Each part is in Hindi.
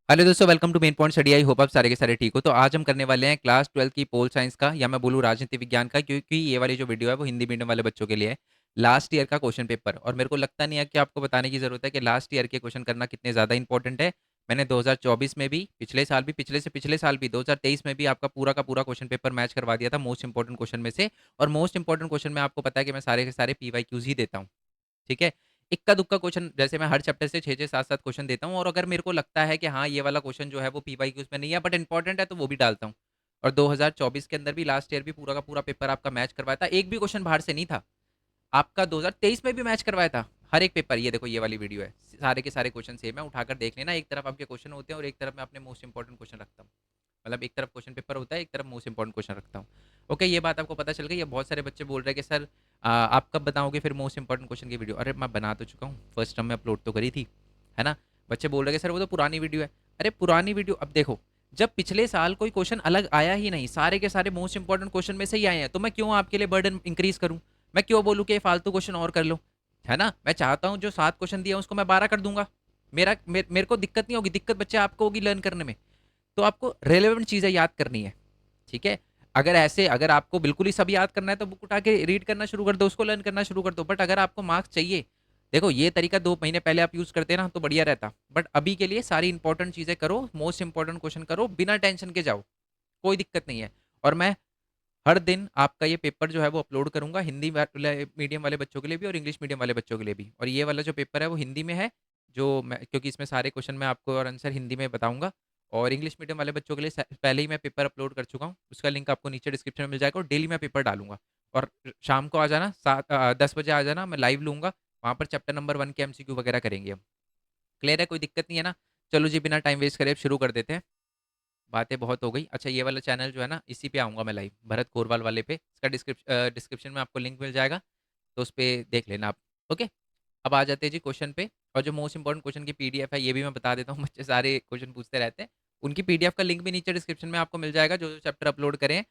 हेलो दोस्तों, welcome to main point study. I hope आप सारे के सारे ठीक हो। तो आज हम करने वाले हैं क्लास 12 की पोल साइंस का, या मैं बोलूँ राजनीति विज्ञान का, क्योंकि ये वाली जो वीडियो है वो हिंदी मीडियम वाले बच्चों के लिए है। लास्ट ईयर का क्वेश्चन पेपर, और मेरे को लगता नहीं है कि आपको बताने की जरूरत है कि लास्ट ईयर के क्वेश्चन करना कितने ज़्यादा इंपॉर्टेंट है। मैंने 2024 में भी, पिछले साल भी, पिछले से पिछले साल भी, 2023 में भी आपका पूरा का पूरा क्वेश्चन पेपर मैच करवा दिया था मोस्ट इंपॉर्टेंट क्वेश्चन में से। और मोस्ट इंपॉर्टेंट क्वेश्चन में आपको पता है कि मैं सारे के सारे PYQs ही देता हूँ। ठीक है। इक्का दुक्का क्वेश्चन, जैसे मैं हर चैप्टर से 6-6 7-7 क्वेश्चन देता हूँ, और अगर मेरे को लगता है कि हाँ ये वाला क्वेश्चन जो है वो PYQs में नहीं है बट इंपॉर्टेंट है, तो वो भी डालता हूँ। और 2024 के अंदर भी, लास्ट ईयर भी, पूरा का पूरा पेपर आपका मैच करवाया था, एक भी क्वेश्चन बाहर से नहीं था। आपका 2023 में भी मैच करवाया था हर एक पेपर। ये देखो, ये वाली वीडियो है, सारे के सारे क्वेश्चन सेम है, उठाकर देख लेना। एक तरफ आपके क्वेश्चन होते हैं और एक तरफ मैं अपने मोस्ट इंपॉर्टेंट क्वेश्चन रखता हूँ। मतलब एक तरफ क्वेश्चन पेपर होता है, एक तरफ मोस्ट इंपॉर्टेंट क्वेश्चन रखता हूँ। ओके, ये बात आपको पता चल गई। अब बहुत सारे बच्चे बोल रहे हैं कि सर आप कब बताओगे फिर मोस्ट इंपॉर्टेंट क्वेश्चन की वीडियो। अरे मैं बना तो चुका हूँ, फर्स्ट टर्म में अपलोड तो करी थी, है ना। बच्चे बोल रहे हैं कि सर वो तो पुरानी वीडियो है। अरे पुरानी वीडियो, अब देखो, जब पिछले साल कोई क्वेश्चन अलग आया ही नहीं, सारे के सारे मोस्ट इंपॉर्टेंट क्वेश्चन में से ही आए हैं, तो मैं क्यों आपके लिए बर्डन इंक्रीज करूँ। मैं क्यों बोलूँ कि फालतू क्वेश्चन और कर लो, है ना। मैं चाहता हूँ जो 7 क्वेश्चन दिया उसको मैं 12 कर दूंगा। मेरे को दिक्कत नहीं होगी, दिक्कत बच्चे आपको होगी लर्न करने में। तो आपको रेलेवेंट चीज़ें याद करनी है। ठीक है। अगर आपको बिल्कुल ही सब याद करना है तो बुक उठा के रीड करना शुरू कर दो, उसको लर्न करना शुरू कर दो। बट अगर आपको मार्क्स चाहिए, देखो ये तरीका 2 महीने पहले आप यूज करते ना तो बढ़िया रहता। बट अभी के लिए सारी इंपॉर्टेंट चीजें करो, मोस्ट इंपॉर्टेंट क्वेश्चन करो, बिना टेंशन के जाओ, कोई दिक्कत नहीं है। और मैं हर दिन आपका ये पेपर जो है वो अपलोड करूंगा, हिंदी वाले मीडियम वाले बच्चों के लिए भी और इंग्लिश मीडियम वाले बच्चों के लिए भी। और ये वाला जो पेपर है वो हिंदी में है, जो मैं, क्योंकि इसमें सारे क्वेश्चन मैं आपको और आंसर हिंदी में बताऊंगा। और इंग्लिश मीडियम वाले बच्चों के लिए पहले ही मैं पेपर अपलोड कर चुका हूँ, उसका लिंक आपको नीचे डिस्क्रिप्शन में मिल जाएगा। और डेली मैं पेपर डालूंगा। और शाम को आ जाना, 10 बजे आ जाना, मैं लाइव लूंगा। वहाँ पर चैप्टर नंबर 1 के MCQ वगैरह करेंगे हम। क्लियर है, कोई दिक्कत नहीं है ना। चलो जी, बिना टाइम वेस्ट करे अब शुरू कर देते हैं। बातें बहुत हो गई। अच्छा, ये वाला चैनल जो है ना, इसी पे आऊँगा मैं लाइव, भरत कोरवाल वाले पे। इसका डिस्क्रिप्शन में आपको लिंक मिल जाएगा, तो उस पे देख लेना आप। ओके, अब आ जाते हैं जी क्वेश्चन पे। और जो मोस्ट इंपॉर्टेंट क्वेश्चन की PDF है ये भी मैं बता देता हूँ, बच्चे सारे क्वेश्चन पूछते रहते हैं। उनकी PDF का लिंक भी नीचे डिस्क्रिप्शन में आपको मिल जाएगा, जो जो चैप्टर अपलोड करें।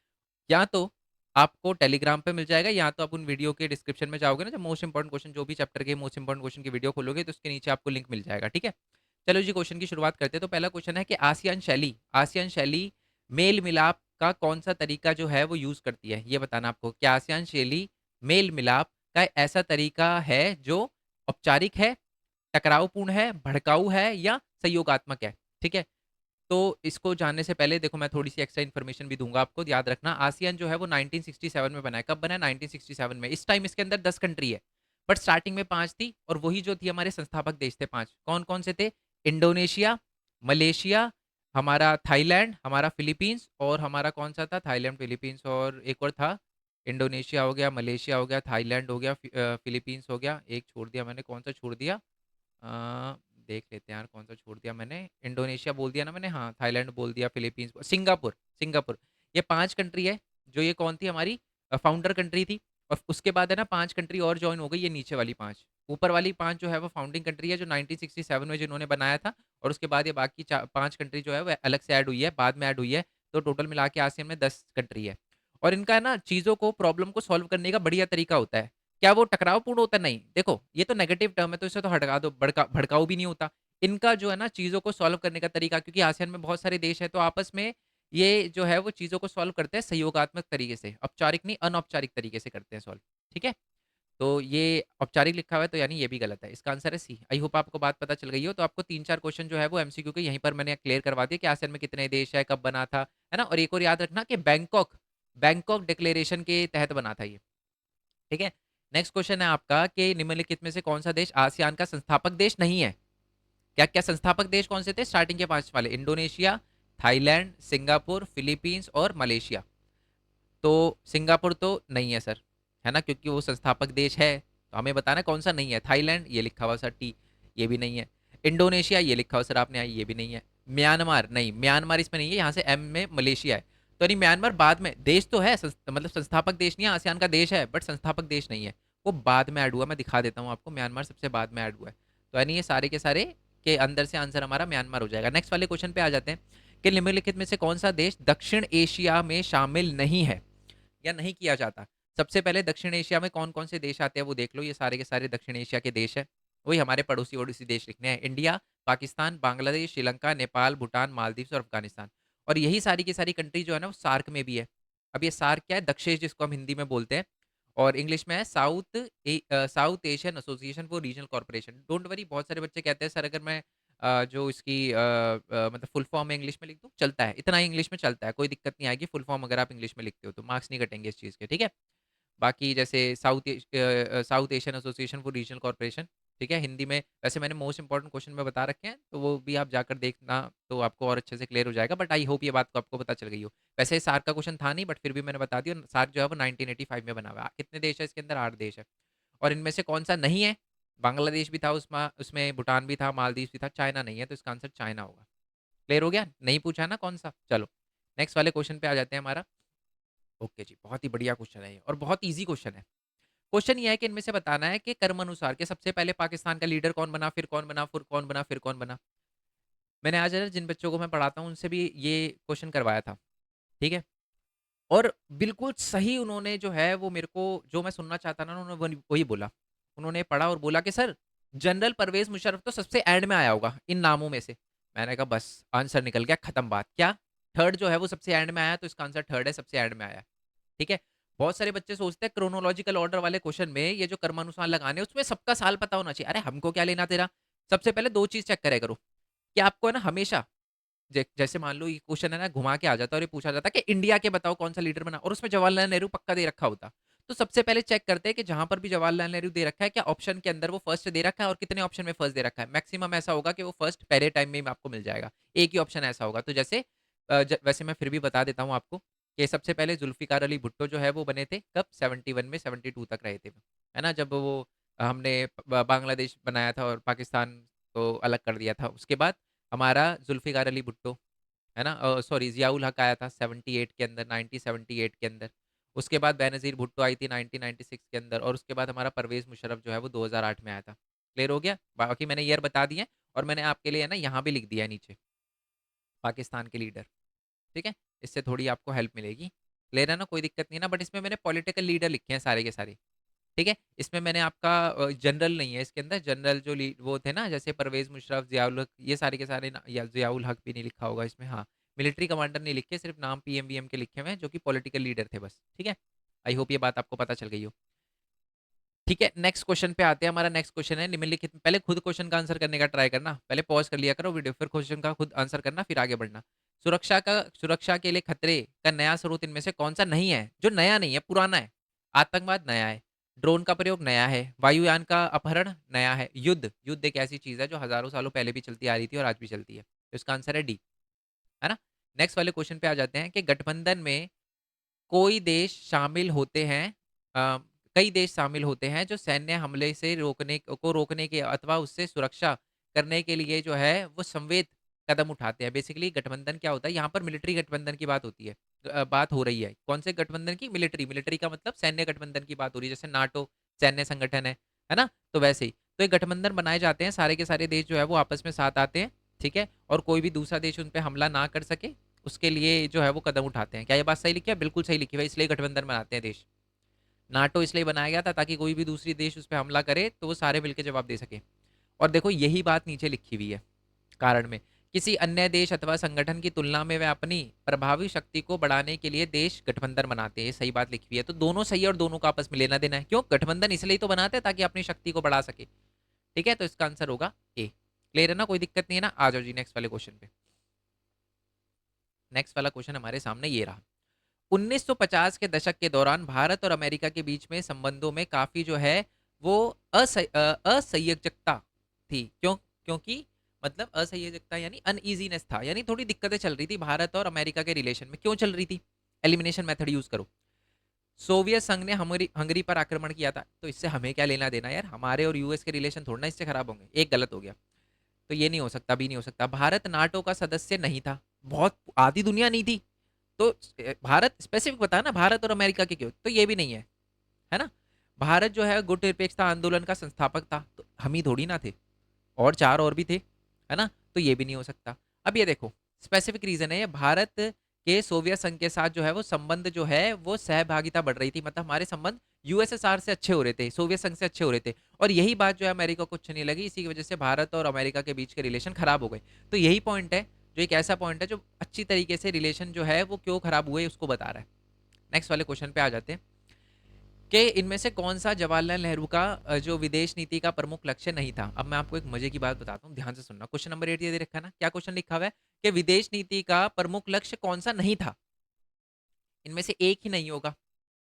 या तो आपको टेलीग्राम पे मिल जाएगा, या तो आप उन वीडियो के डिस्क्रिप्शन में जाओगे ना, जब मोस्ट इंपॉर्टेंट क्वेश्चन, जो भी चैप्टर के मोस्ट इंपॉर्टेंट क्वेश्चन की वीडियो खोलोगे तो उसके नीचे आपको लिंक मिल जाएगा। ठीक है। चलो जी, क्वेश्चन की शुरुआत करते हैं। तो पहला क्वेश्चन है कि आसियान शैली मेल मिलाप का कौन सा तरीका जो है वो यूज करती है, ये बताना आपको। क्या आसियान शैली मेल मिलाप का ऐसा तरीका है जो औपचारिक है, टकरावपूर्ण है, भड़काऊ है, या सहयोगात्मक है। ठीक है। तो इसको जानने से पहले देखो, मैं थोड़ी सी एक्स्ट्रा इन्फॉर्मेशन भी दूंगा आपको। याद रखना, आसियान जो है वो 1967 में बना है। कब बना है? 1967 में। इस टाइम इसके अंदर 10 कंट्री है, बट स्टार्टिंग में 5 थी, और वही जो थी हमारे संस्थापक देश थे 5। कौन कौन से थे? इंडोनेशिया, मलेशिया, हमारा थाईलैंड, हमारा फिलीपींस, और हमारा कौन सा था? थाईलैंड, फिलीपींस, और एक और था। इंडोनेशिया हो गया, मलेशिया हो गया, थाईलैंड हो गया, फिलीपींस हो गया, एक छोड़ दिया मैंने, कौन सा छोड़ दिया? अ, देख लेते हैं यार, कौन सा छोड़ दिया मैंने। इंडोनेशिया बोल दिया ना मैंने, हाँ, थाईलैंड बोल दिया, फिलीपींस, सिंगापुर। सिंगापुर। ये 5 कंट्री है। जो ये कौन थी? हमारी फाउंडर कंट्री थी। और उसके बाद है ना 5 कंट्री और ज्वाइन हो गई, ये नीचे वाली 5। ऊपर वाली 5 जो है वो फाउंडिंग कंट्री है, जो 1967 में जिन्होंने बनाया था। और उसके बाद ये बाकी 5 कंट्री जो है वो अलग से ऐड हुई है, बाद में ऐड हुई है। तो टोटल मिला के आसियान में 10 कंट्री है। और इनका है ना, चीज़ों को, प्रॉब्लम को सॉल्व करने का बढ़िया तरीका होता है। क्या वो टकरावपूर्ण होता? नहीं। देखो, ये तो नेगेटिव टर्म है, तो इसे तो हटा दो, भड़काऊ भी नहीं होता। इनका जो है ना, चीज़ों को सॉल्व करने का तरीका, क्योंकि आसियान में बहुत सारे देश हैं, तो आपस में ये जो है वो चीज़ों को सॉल्व करते हैं सहयोगात्मक तरीके से, औपचारिक नहीं, अनौपचारिक तरीके से करते हैं सॉल्व। ठीक है। तो ये औपचारिक लिखा हुआ है, तो यानी ये भी गलत है। इसका आंसर है सी। आई होप आपको बात पता चल गई हो। तो आपको 3-4 क्वेश्चन जो है वो MCQ के यहीं पर मैंने क्लियर करवा दिया कि आसियान में कितने देश है, कब बना था, है ना। और एक और याद रखना कि बैंकॉक बैंकॉक डिक्लेरेशन के तहत बना था ये। ठीक है। नेक्स्ट क्वेश्चन है आपका कि निम्नलिखित में से कौन सा देश आसियान का संस्थापक देश नहीं है। क्या क्या संस्थापक देश कौन से थे स्टार्टिंग के 5 वाले? इंडोनेशिया, थाईलैंड, सिंगापुर, फिलीपींस और मलेशिया। तो सिंगापुर तो नहीं है सर, है ना, क्योंकि वो संस्थापक देश है। तो हमें बताना कौन सा नहीं है। थाईलैंड, ये लिखा हुआ सर T, ये भी नहीं है। इंडोनेशिया, ये लिखा हुआ सर आपने आई, ये भी नहीं है। म्यांमार नहीं, म्यांमार इसमें नहीं है, यहाँ से M में मलेशिया है। तो नहीं, म्यांमार बाद में, देश तो है, मतलब संस्थापक देश नहीं है, आसियान का देश है, बट संस्थापक देश नहीं है। वो बाद में ऐड हुआ, मैं दिखा देता हूँ आपको, म्यांमार सबसे बाद में ऐड हुआ है। तो यानी ये सारे के सारे के अंदर से आंसर हमारा म्यांमार हो जाएगा। नेक्स्ट वाले क्वेश्चन पे आ जाते हैं कि निम्नलिखित में से कौन सा देश दक्षिण एशिया में शामिल नहीं है या नहीं किया जाता। सबसे पहले दक्षिण एशिया में कौन कौन से देश आते हैं वो देख लो। ये सारे के सारे दक्षिण एशिया के देश है। वही हमारे पड़ोसी ओड़ोसी देश लिखने हैं। इंडिया, पाकिस्तान, बांग्लादेश, श्रीलंका, नेपाल, भूटान, मालदीव्स और अफगानिस्तान। और यही सारी की सारी कंट्री जो है ना वो सार्क में भी है। अब ये सार्क क्या है? दक्षेश जिसको हम हिंदी में बोलते हैं, और इंग्लिश में है south Asian association for regional corporation. Don't worry, बहुत सारे बच्चे कहते हैं सर अगर मैं जो इसकी मतलब फुल फॉर्म में इंग्लिश में लिख दूँ, चलता है, इतना ही इंग्लिश में चलता है, कोई दिक्कत नहीं आएगी। फुल फॉर्म अगर आप इंग्लिश में लिखते हो तो मार्क्स नहीं कटेंगे इस चीज़ के, ठीक है। बाकी जैसे south Asian association for regional corporation, ठीक है, हिंदी में वैसे मैंने मोस्ट इंपॉर्टेंट क्वेश्चन में बता रखे हैं, तो वो भी आप जाकर देखना, तो आपको और अच्छे से क्लियर हो जाएगा। बट आई होप ये बात को आपको पता चल गई हो। वैसे सार्क का क्वेश्चन था नहीं, बट फिर भी मैंने बता दिया। सार्क जो है वो 1985 में बना हुआ है। कितने देश है इसके अंदर? 8 देश है। और इनमें से कौन सा नहीं है? बांग्लादेश भी था उसमें, भूटान भी था, मालदीव भी था, चाइना नहीं है, तो इसका आंसर चाइना होगा। क्लियर हो गया? नहीं पूछा ना कौन सा? चलो नेक्स्ट वाले क्वेश्चन पे आ जाते हैं हमारा। ओके जी, बहुत ही बढ़िया क्वेश्चन है ये, और बहुत ईजी क्वेश्चन है। क्वेश्चन ये है कि इनमें से बताना है कि कर्म अनुसार के सबसे पहले पाकिस्तान का लीडर कौन बना, फिर कौन बना, फिर कौन बना, फिर कौन बना। मैंने आज है ना जिन बच्चों को मैं पढ़ाता हूँ उनसे भी ये क्वेश्चन करवाया था, ठीक है। और बिल्कुल सही उन्होंने जो है वो मेरे को जो मैं सुनना चाहता ना, उन्होंने वही बोला। उन्होंने पढ़ा और बोला कि सर जनरल परवेज मुशर्रफ तो सबसे एंड में आया होगा इन नामों में से। मैंने कहा बस आंसर निकल गया, खत्म बात। क्या थर्ड जो है वो सबसे एंड में आया, तो इसका आंसर थर्ड है, सबसे एंड में आया, ठीक है। बहुत सारे बच्चे सोचते हैं क्रोनोलॉजिकल ऑर्डर वाले क्वेश्चन में ये जो कर्मानुसार लगाने उसमें सबका साल पता होना चाहिए। अरे हमको क्या लेना तेरा। सबसे पहले दो चीज चेक करे करो कि आपको है ना हमेशा जैसे मान लो ये क्वेश्चन है ना घुमा के आ जाता है और ये पूछा जाता है कि इंडिया के बताओ कौन सा लीडर बना, और उसमें जवाहरलाल नेहरू पक्का दे रखा होता। तो सबसे पहले चेक करते हैं कि जहां पर भी जवाहरलाल नेहरू दे रखा है क्या ऑप्शन के अंदर वो फर्स्ट दे रखा है, और कितने ऑप्शन में फर्स्ट दे रखा है। मैक्सिमम ऐसा होगा कि वो फर्स्ट पहले टाइम में ही आपको मिल जाएगा, एक ही ऑप्शन ऐसा होगा। तो जैसे वैसे मैं फिर भी बता देता हूँ आपको कि सबसे पहले जुल्फिकार अली भुट्टो जो है वो बने थे कब, 71 में, 72 तक रहे थे, है ना, जब वो हमने बांग्लादेश बनाया था और पाकिस्तान को अलग कर दिया था। उसके बाद हमारा जुल्फिकार अली भुट्टो, है ना, सॉरी जियाउल हक आया था 78 के अंदर, 1978 के अंदर। उसके बाद बेनज़ीर भुट्टो आई थी 1996 के अंदर, और उसके बाद हमारा परवेज मुशर्रफ जो है वो 2008 में आया था। क्लियर हो गया? बाकी मैंने ईयर बता दिए, और मैंने आपके लिए है ना यहाँ भी लिख दिया है नीचे पाकिस्तान के लीडर, ठीक है। इससे थोड़ी आपको हेल्प मिलेगी। क्लियर है ना, कोई दिक्कत नहीं है ना। बट इसमें मैंने पॉलिटिकल लीडर लिखे हैं सारे के सारे, ठीक है। इसमें मैंने आपका जनरल नहीं है इसके अंदर, जनरल जो वो थे ना जैसे परवेज मुशर्रफ, जियाउल हक, ये सारे के सारे या जियाउल हक भी नहीं लिखा होगा इसमें, हाँ। मिलिट्री कमांडर नहीं लिखे, सिर्फ नाम पीएम वीएम के लिखे हुए हैं जो कि पॉलिटिकल लीडर थे बस, ठीक है। आई होप ये बात आपको पता चल गई हो। ठीक है, नेक्स्ट क्वेश्चन पे आते हैं। हमारा नेक्स्ट क्वेश्चन है निम्नलिखित, पहले खुद क्वेश्चन का आंसर करने का ट्राई करना, पहले पॉज कर लिया करो वीडियो, फिर क्वेश्चन का खुद आंसर करना, फिर आगे बढ़ना। सुरक्षा के लिए खतरे का नया स्रोत इनमें से कौन सा नहीं है? जो नया नहीं है, पुराना है। आतंकवाद नया है, ड्रोन का प्रयोग नया है, वायुयान का अपहरण नया है, युद्ध, युद्ध एक ऐसी चीज है जो हजारों सालों पहले भी चलती आ रही थी और आज भी चलती है, तो इसका आंसर है डी, है ना। नेक्स्ट वाले क्वेश्चन पे आ जाते हैं कि गठबंधन में कोई देश शामिल होते हैं, अ, कई देश शामिल होते हैं जो सैन्य हमले से रोकने के अथवा उससे सुरक्षा करने के लिए जो है वो संवेद कदम उठाते हैं। बेसिकली गठबंधन क्या होता है, यहाँ पर मिलिट्री गठबंधन की बात होती है, बात हो रही है कौन से गठबंधन की? मिलिट्री, मिलिट्री का मतलब सैन्य गठबंधन की बात हो रही है, जैसे नाटो सैन्य संगठन है ना, तो वैसे ही तो एक गठबंधन बनाए जाते हैं, सारे के सारे देश जो है वो आपस में साथ आते हैं, ठीक है, और कोई भी दूसरा देश उन पर हमला ना कर सके उसके लिए जो है वो कदम उठाते हैं। क्या ये बात सही लिखी है? बिल्कुल सही लिखी है, इसलिए गठबंधन बनाते हैं देश। नाटो इसलिए बनाया गया था ताकि कोई भी दूसरी देश उस पर हमला करे तो वो सारे मिलकर जवाब दे सके। और देखो यही बात नीचे लिखी हुई है कारण में, किसी अन्य देश अथवा संगठन की तुलना में वे अपनी प्रभावी शक्ति को बढ़ाने के लिए देश गठबंधन बनाते हैं, ये सही बात लिखी हुई है। तो दोनों सही है और दोनों का आपस में लेना देना है। क्यों गठबंधन इसलिए तो बनाते हैं ताकि अपनी शक्ति को बढ़ा सके, ठीक है। तो इसका आंसर होगा ए। क्लियर है ना, कोई दिक्कत नहीं है ना। आ जाओ जी नेक्स्ट वाले क्वेश्चन पे। नेक्स्ट वाला क्वेश्चन हमारे सामने ये रहा। 1950 के दशक के दौरान भारत और अमेरिका के बीच में संबंधों में काफी जो है वो असंयोजकता थी। क्योंकि मतलब असंयोजकता यानी अनईजीनेस था, यानी थोड़ी दिक्कतें चल रही थी भारत और अमेरिका के रिलेशन में। क्यों चल रही थी? एलिमिनेशन मेथड यूज करो। सोवियत संघ ने हंगरी पर आक्रमण किया था, तो इससे हमें क्या लेना देना यार, हमारे और यूएस के रिलेशन थोड़ा ना इससे खराब होंगे। एक गलत हो गया, तो ये नहीं हो सकता, भी नहीं हो सकता। भारत नाटो का सदस्य नहीं था, बहुत आधी दुनिया नहीं थी, तो भारत स्पेसिफिक बताया ना, भारत और अमेरिका के क्यों, तो ये भी नहीं है ना। भारत जो है गुट निरपेक्षता आंदोलन का संस्थापक था, तो हम ही थोड़ी ना थे, और चार और भी थे, है ना, तो ये भी नहीं हो सकता। अब ये देखो स्पेसिफिक रीजन है ये, भारत के सोवियत संघ के साथ जो है वो संबंध जो है वो सहभागिता बढ़ रही थी, मतलब हमारे संबंध यूएसएसआर से अच्छे हो रहे थे, सोवियत संघ से अच्छे हो रहे थे। और यही बात जो है अमेरिका को अच्छी नहीं लगी, इसी की वजह से भारत और अमेरिका के बीच के रिलेशन खराब हो गए। तो यही पॉइंट है, जो एक ऐसा पॉइंट है जो अच्छी तरीके से रिलेशन जो है वो क्यों खराब हुए उसको बता रहा है। नेक्स्ट वाले क्वेश्चन पे आ जाते हैं कि इनमें से कौन सा जवाहरलाल नेहरू का जो विदेश नीति का प्रमुख लक्ष्य नहीं था। अब मैं आपको एक मजे की बात बताता हूँ, ध्यान से सुनना। क्वेश्चन नंबर 8 ये दे रखा है ना, क्या क्वेश्चन लिखा हुआ है कि विदेश नीति का प्रमुख लक्ष्य कौन सा नहीं था। इनमें से एक ही नहीं होगा,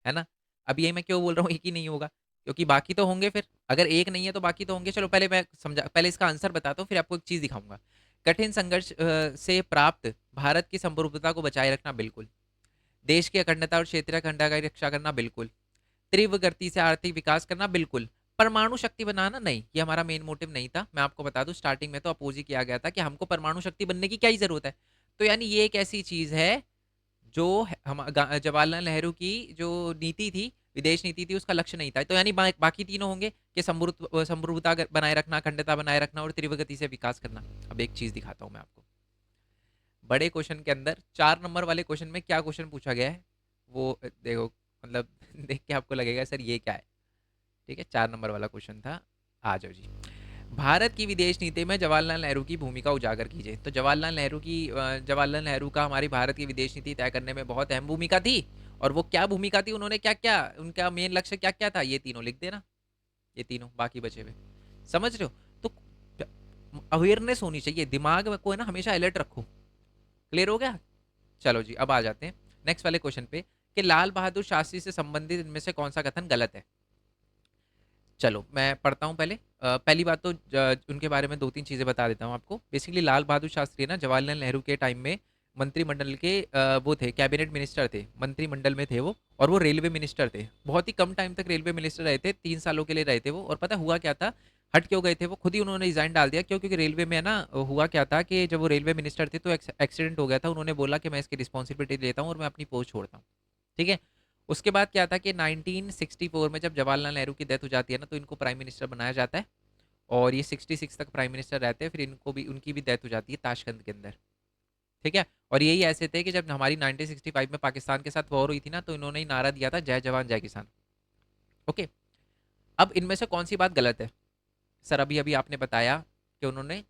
है ना। अब ये मैं क्यों बोल रहा हूँ एक ही नहीं होगा, क्योंकि बाकी तो होंगे। फिर अगर एक नहीं है तो बाकी तो होंगे। चलो पहले मैं समझा, पहले इसका आंसर बताता हूँ, फिर आपको एक चीज दिखाऊंगा। कठिन संघर्ष से प्राप्त भारत की संप्रभुता को बचाए रखना, बिल्कुल। देश की अखंडता और क्षेत्रीय अखंडता की रक्षा करना, बिल्कुल। तीव्र गति से आर्थिक विकास करना, बिल्कुल। परमाणु शक्ति बनाना, नहीं, ये हमारा मेन मोटिव नहीं था। मैं आपको बता दूं, स्टार्टिंग में तो अपोज ही किया गया था कि हमको परमाणु शक्ति बनने की क्या ही जरूरत है। तो यानी ये एक ऐसी चीज है जो हम जवाहरलाल नेहरू की जो नीति थी, विदेश नीति थी, उसका लक्ष्य नहीं था। तो यानी बाकी तीनों होंगे कि समृद्धता बनाए रखना, अखंडता बनाए रखना और तीव्र गति से विकास करना। अब एक चीज दिखाता हूं मैं आपको, बड़े क्वेश्चन के अंदर 4 नंबर वाले क्वेश्चन में क्या क्वेश्चन पूछा गया है वो देखो, मतलब देख के आपको लगेगा सर ये क्या है। ठीक है, 4 नंबर वाला क्वेश्चन था। आ जाओ जी। भारत की विदेश नीति में जवाहरलाल नेहरू की भूमिका उजागर कीजिए। तो जवाहरलाल नेहरू का हमारी भारत की विदेश नीति तय करने में बहुत अहम भूमिका थी। और वो क्या भूमिका थी, उन्होंने क्या क्या, उनका मेन लक्ष्य क्या क्या था, ये तीनों लिख देना। ये तीनों बाकी बचे हुए, समझ रहे हो। तो अवेयरनेस होनी चाहिए, दिमाग को है ना हमेशा अलर्ट रखो। क्लियर हो गया। चलो जी, अब आ जाते हैं नेक्स्ट वाले क्वेश्चन पे कि लाल बहादुर शास्त्री से संबंधित इनमें से कौन सा कथन गलत है। चलो मैं पढ़ता हूँ पहले। पहली बात तो उनके बारे में 2-3 चीज़ें बता देता हूँ आपको। बेसिकली लाल बहादुर शास्त्री ना जवाहरलाल नेहरू के टाइम में मंत्रिमंडल के वो थे, कैबिनेट मिनिस्टर थे, मंत्रिमंडल में थे वो। और वो रेलवे मिनिस्टर थे, बहुत ही कम टाइम तक रेलवे मिनिस्टर रहे थे, 3 सालों के लिए रहे थे वो। और पता हुआ क्या था, हट क्यों गए थे वो, खुद ही उन्होंने रिजाइन डाल दिया। क्यों? क्योंकि रेलवे में ना हुआ क्या था कि जब वो रेलवे मिनिस्टर थे तो एक्सीडेंट हो गया था। उन्होंने बोला कि मैं इसकी रिस्पॉन्सिबिलिटी लेता हूँ और मैं अपनी पोस्ट छोड़ता हूँ। ठीक है। उसके बाद क्या था कि 1964 में जब जवाहरलाल नेहरू की डेथ हो जाती है ना, तो इनको प्राइम मिनिस्टर बनाया जाता है। और ये 66 तक प्राइम मिनिस्टर रहते हैं, फिर इनको भी, उनकी भी डेथ हो जाती है ताशकंद के अंदर। ठीक है। और यही ऐसे थे कि जब हमारी 1965 में पाकिस्तान के साथ वॉर हुई थी ना, तो इन्होंने ही नारा दिया था, जय जवान जय किसान। ओके। अब इनमें से कौन सी बात गलत है। सर अभी अभी आपने बताया कि उन्होंने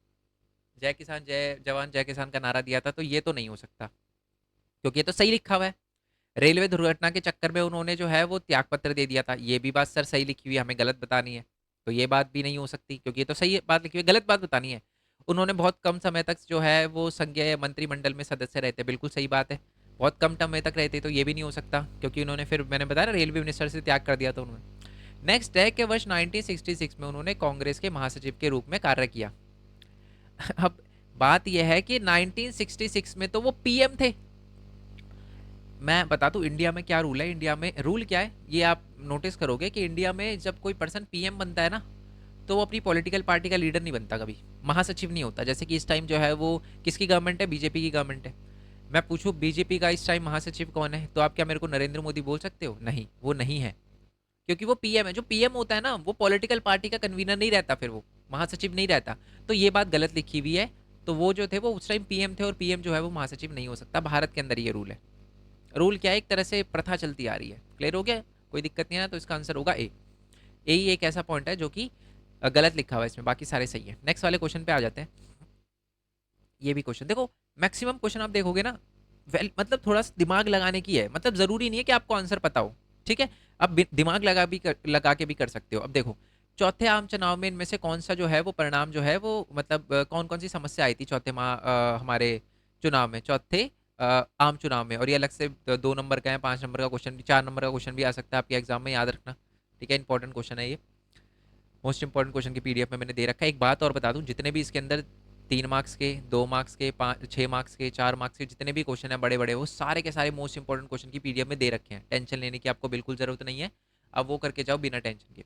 जय किसान जय जवान जय किसान का नारा दिया था, तो ये तो नहीं हो सकता, क्योंकि ये तो सही लिखा हुआ है। रेलवे दुर्घटना के चक्कर में उन्होंने जो है वो त्यागपत्र दे दिया था, ये भी बात सर सही लिखी हुई है, हमें गलत बतानी है। तो ये बात भी नहीं हो सकती, क्योंकि ये तो सही बात लिखी हुई है, गलत बात बतानी है। उन्होंने बहुत कम समय तक जो है वो संघीय मंत्रिमंडल में सदस्य रहते, बिल्कुल सही बात है। बहुत कम समय तक रहते, तो ये भी नहीं हो सकता, क्योंकि उन्होंने, फिर मैंने बताया ना, रेलवे मिनिस्टर से त्याग कर दिया था उन्होंने। नेक्स्ट है कि वर्ष 1966 में उन्होंने कांग्रेस के महासचिव के रूप में कार्य किया। अब बात यह है कि 1966 में तो वो पीएम थे। मैं बता दूं इंडिया में क्या रूल है, इंडिया में रूल क्या है ये आप नोटिस करोगे कि इंडिया में जब कोई पर्सन पीएम बनता है ना, तो वो अपनी पॉलिटिकल पार्टी का लीडर नहीं बनता, कभी महासचिव नहीं होता। जैसे कि इस टाइम जो है वो किसकी गवर्नमेंट है, बीजेपी की गवर्नमेंट है। मैं पूछूं बीजेपी का इस टाइम महासचिव कौन है, तो आप क्या मेरे को नरेंद्र मोदी बोल सकते हो? नहीं, वो नहीं है, क्योंकि वो पीएम है। जो पीएम होता है ना, वो पॉलिटिकल पार्टी का कन्वीनर नहीं रहता, फिर वो महासचिव नहीं रहता। तो ये बात गलत लिखी हुई है। तो वो जो थे वो उस टाइम पीएम थे, और पीएम जो है वो महासचिव नहीं हो सकता। भारत के अंदर ये रूल है। रूल क्या है, एक तरह से प्रथा चलती आ रही है। क्लियर हो गया, कोई दिक्कत नहीं है ना। तो इसका आंसर होगा ए। ए ही एक ऐसा पॉइंट है जो कि गलत लिखा हुआ है इसमें, बाकी सारे सही है। नेक्स्ट वाले क्वेश्चन पे आ जाते हैं। ये भी क्वेश्चन देखो, मैक्सिमम क्वेश्चन आप देखोगे ना, मतलब थोड़ा सा दिमाग लगाने की है, मतलब जरूरी नहीं है कि आपको आंसर पता हो। ठीक है। अब दिमाग लगा के भी कर सकते हो। अब देखो, चौथे आम चुनाव में इनमें से कौन सा जो है वो परिणाम जो है वो, मतलब कौन कौन सी समस्या आई थी चौथे हमारे चुनाव में, चौथे आम चुनाव में। और ये अलग से 2 नंबर का है, 5 नंबर का क्वेश्चन भी, 4 नंबर का क्वेश्चन भी आ सकता है आपके एग्जाम में, याद रखना। ठीक है, इंपॉर्टेंट क्वेश्चन है ये। मोस्ट इंपॉर्टेंट क्वेश्चन की पीडीएफ में मैंने दे रखा है। एक बात और बता दूं, जितने भी इसके अंदर 3 मार्क्स के, 2 मार्क्स के, 6 मार्क्स के, 4 मार्क्स के जितने भी क्वेश्चन है बड़े बड़े, वो सारे के सारे मोस्ट इंपॉर्टेंट क्वेश्चन की पीडीएफ में दे रखे हैं। टेंशन लेने की आपको बिल्कुल जरूरत नहीं है। अब वो करके जाओ बिना टेंशन के।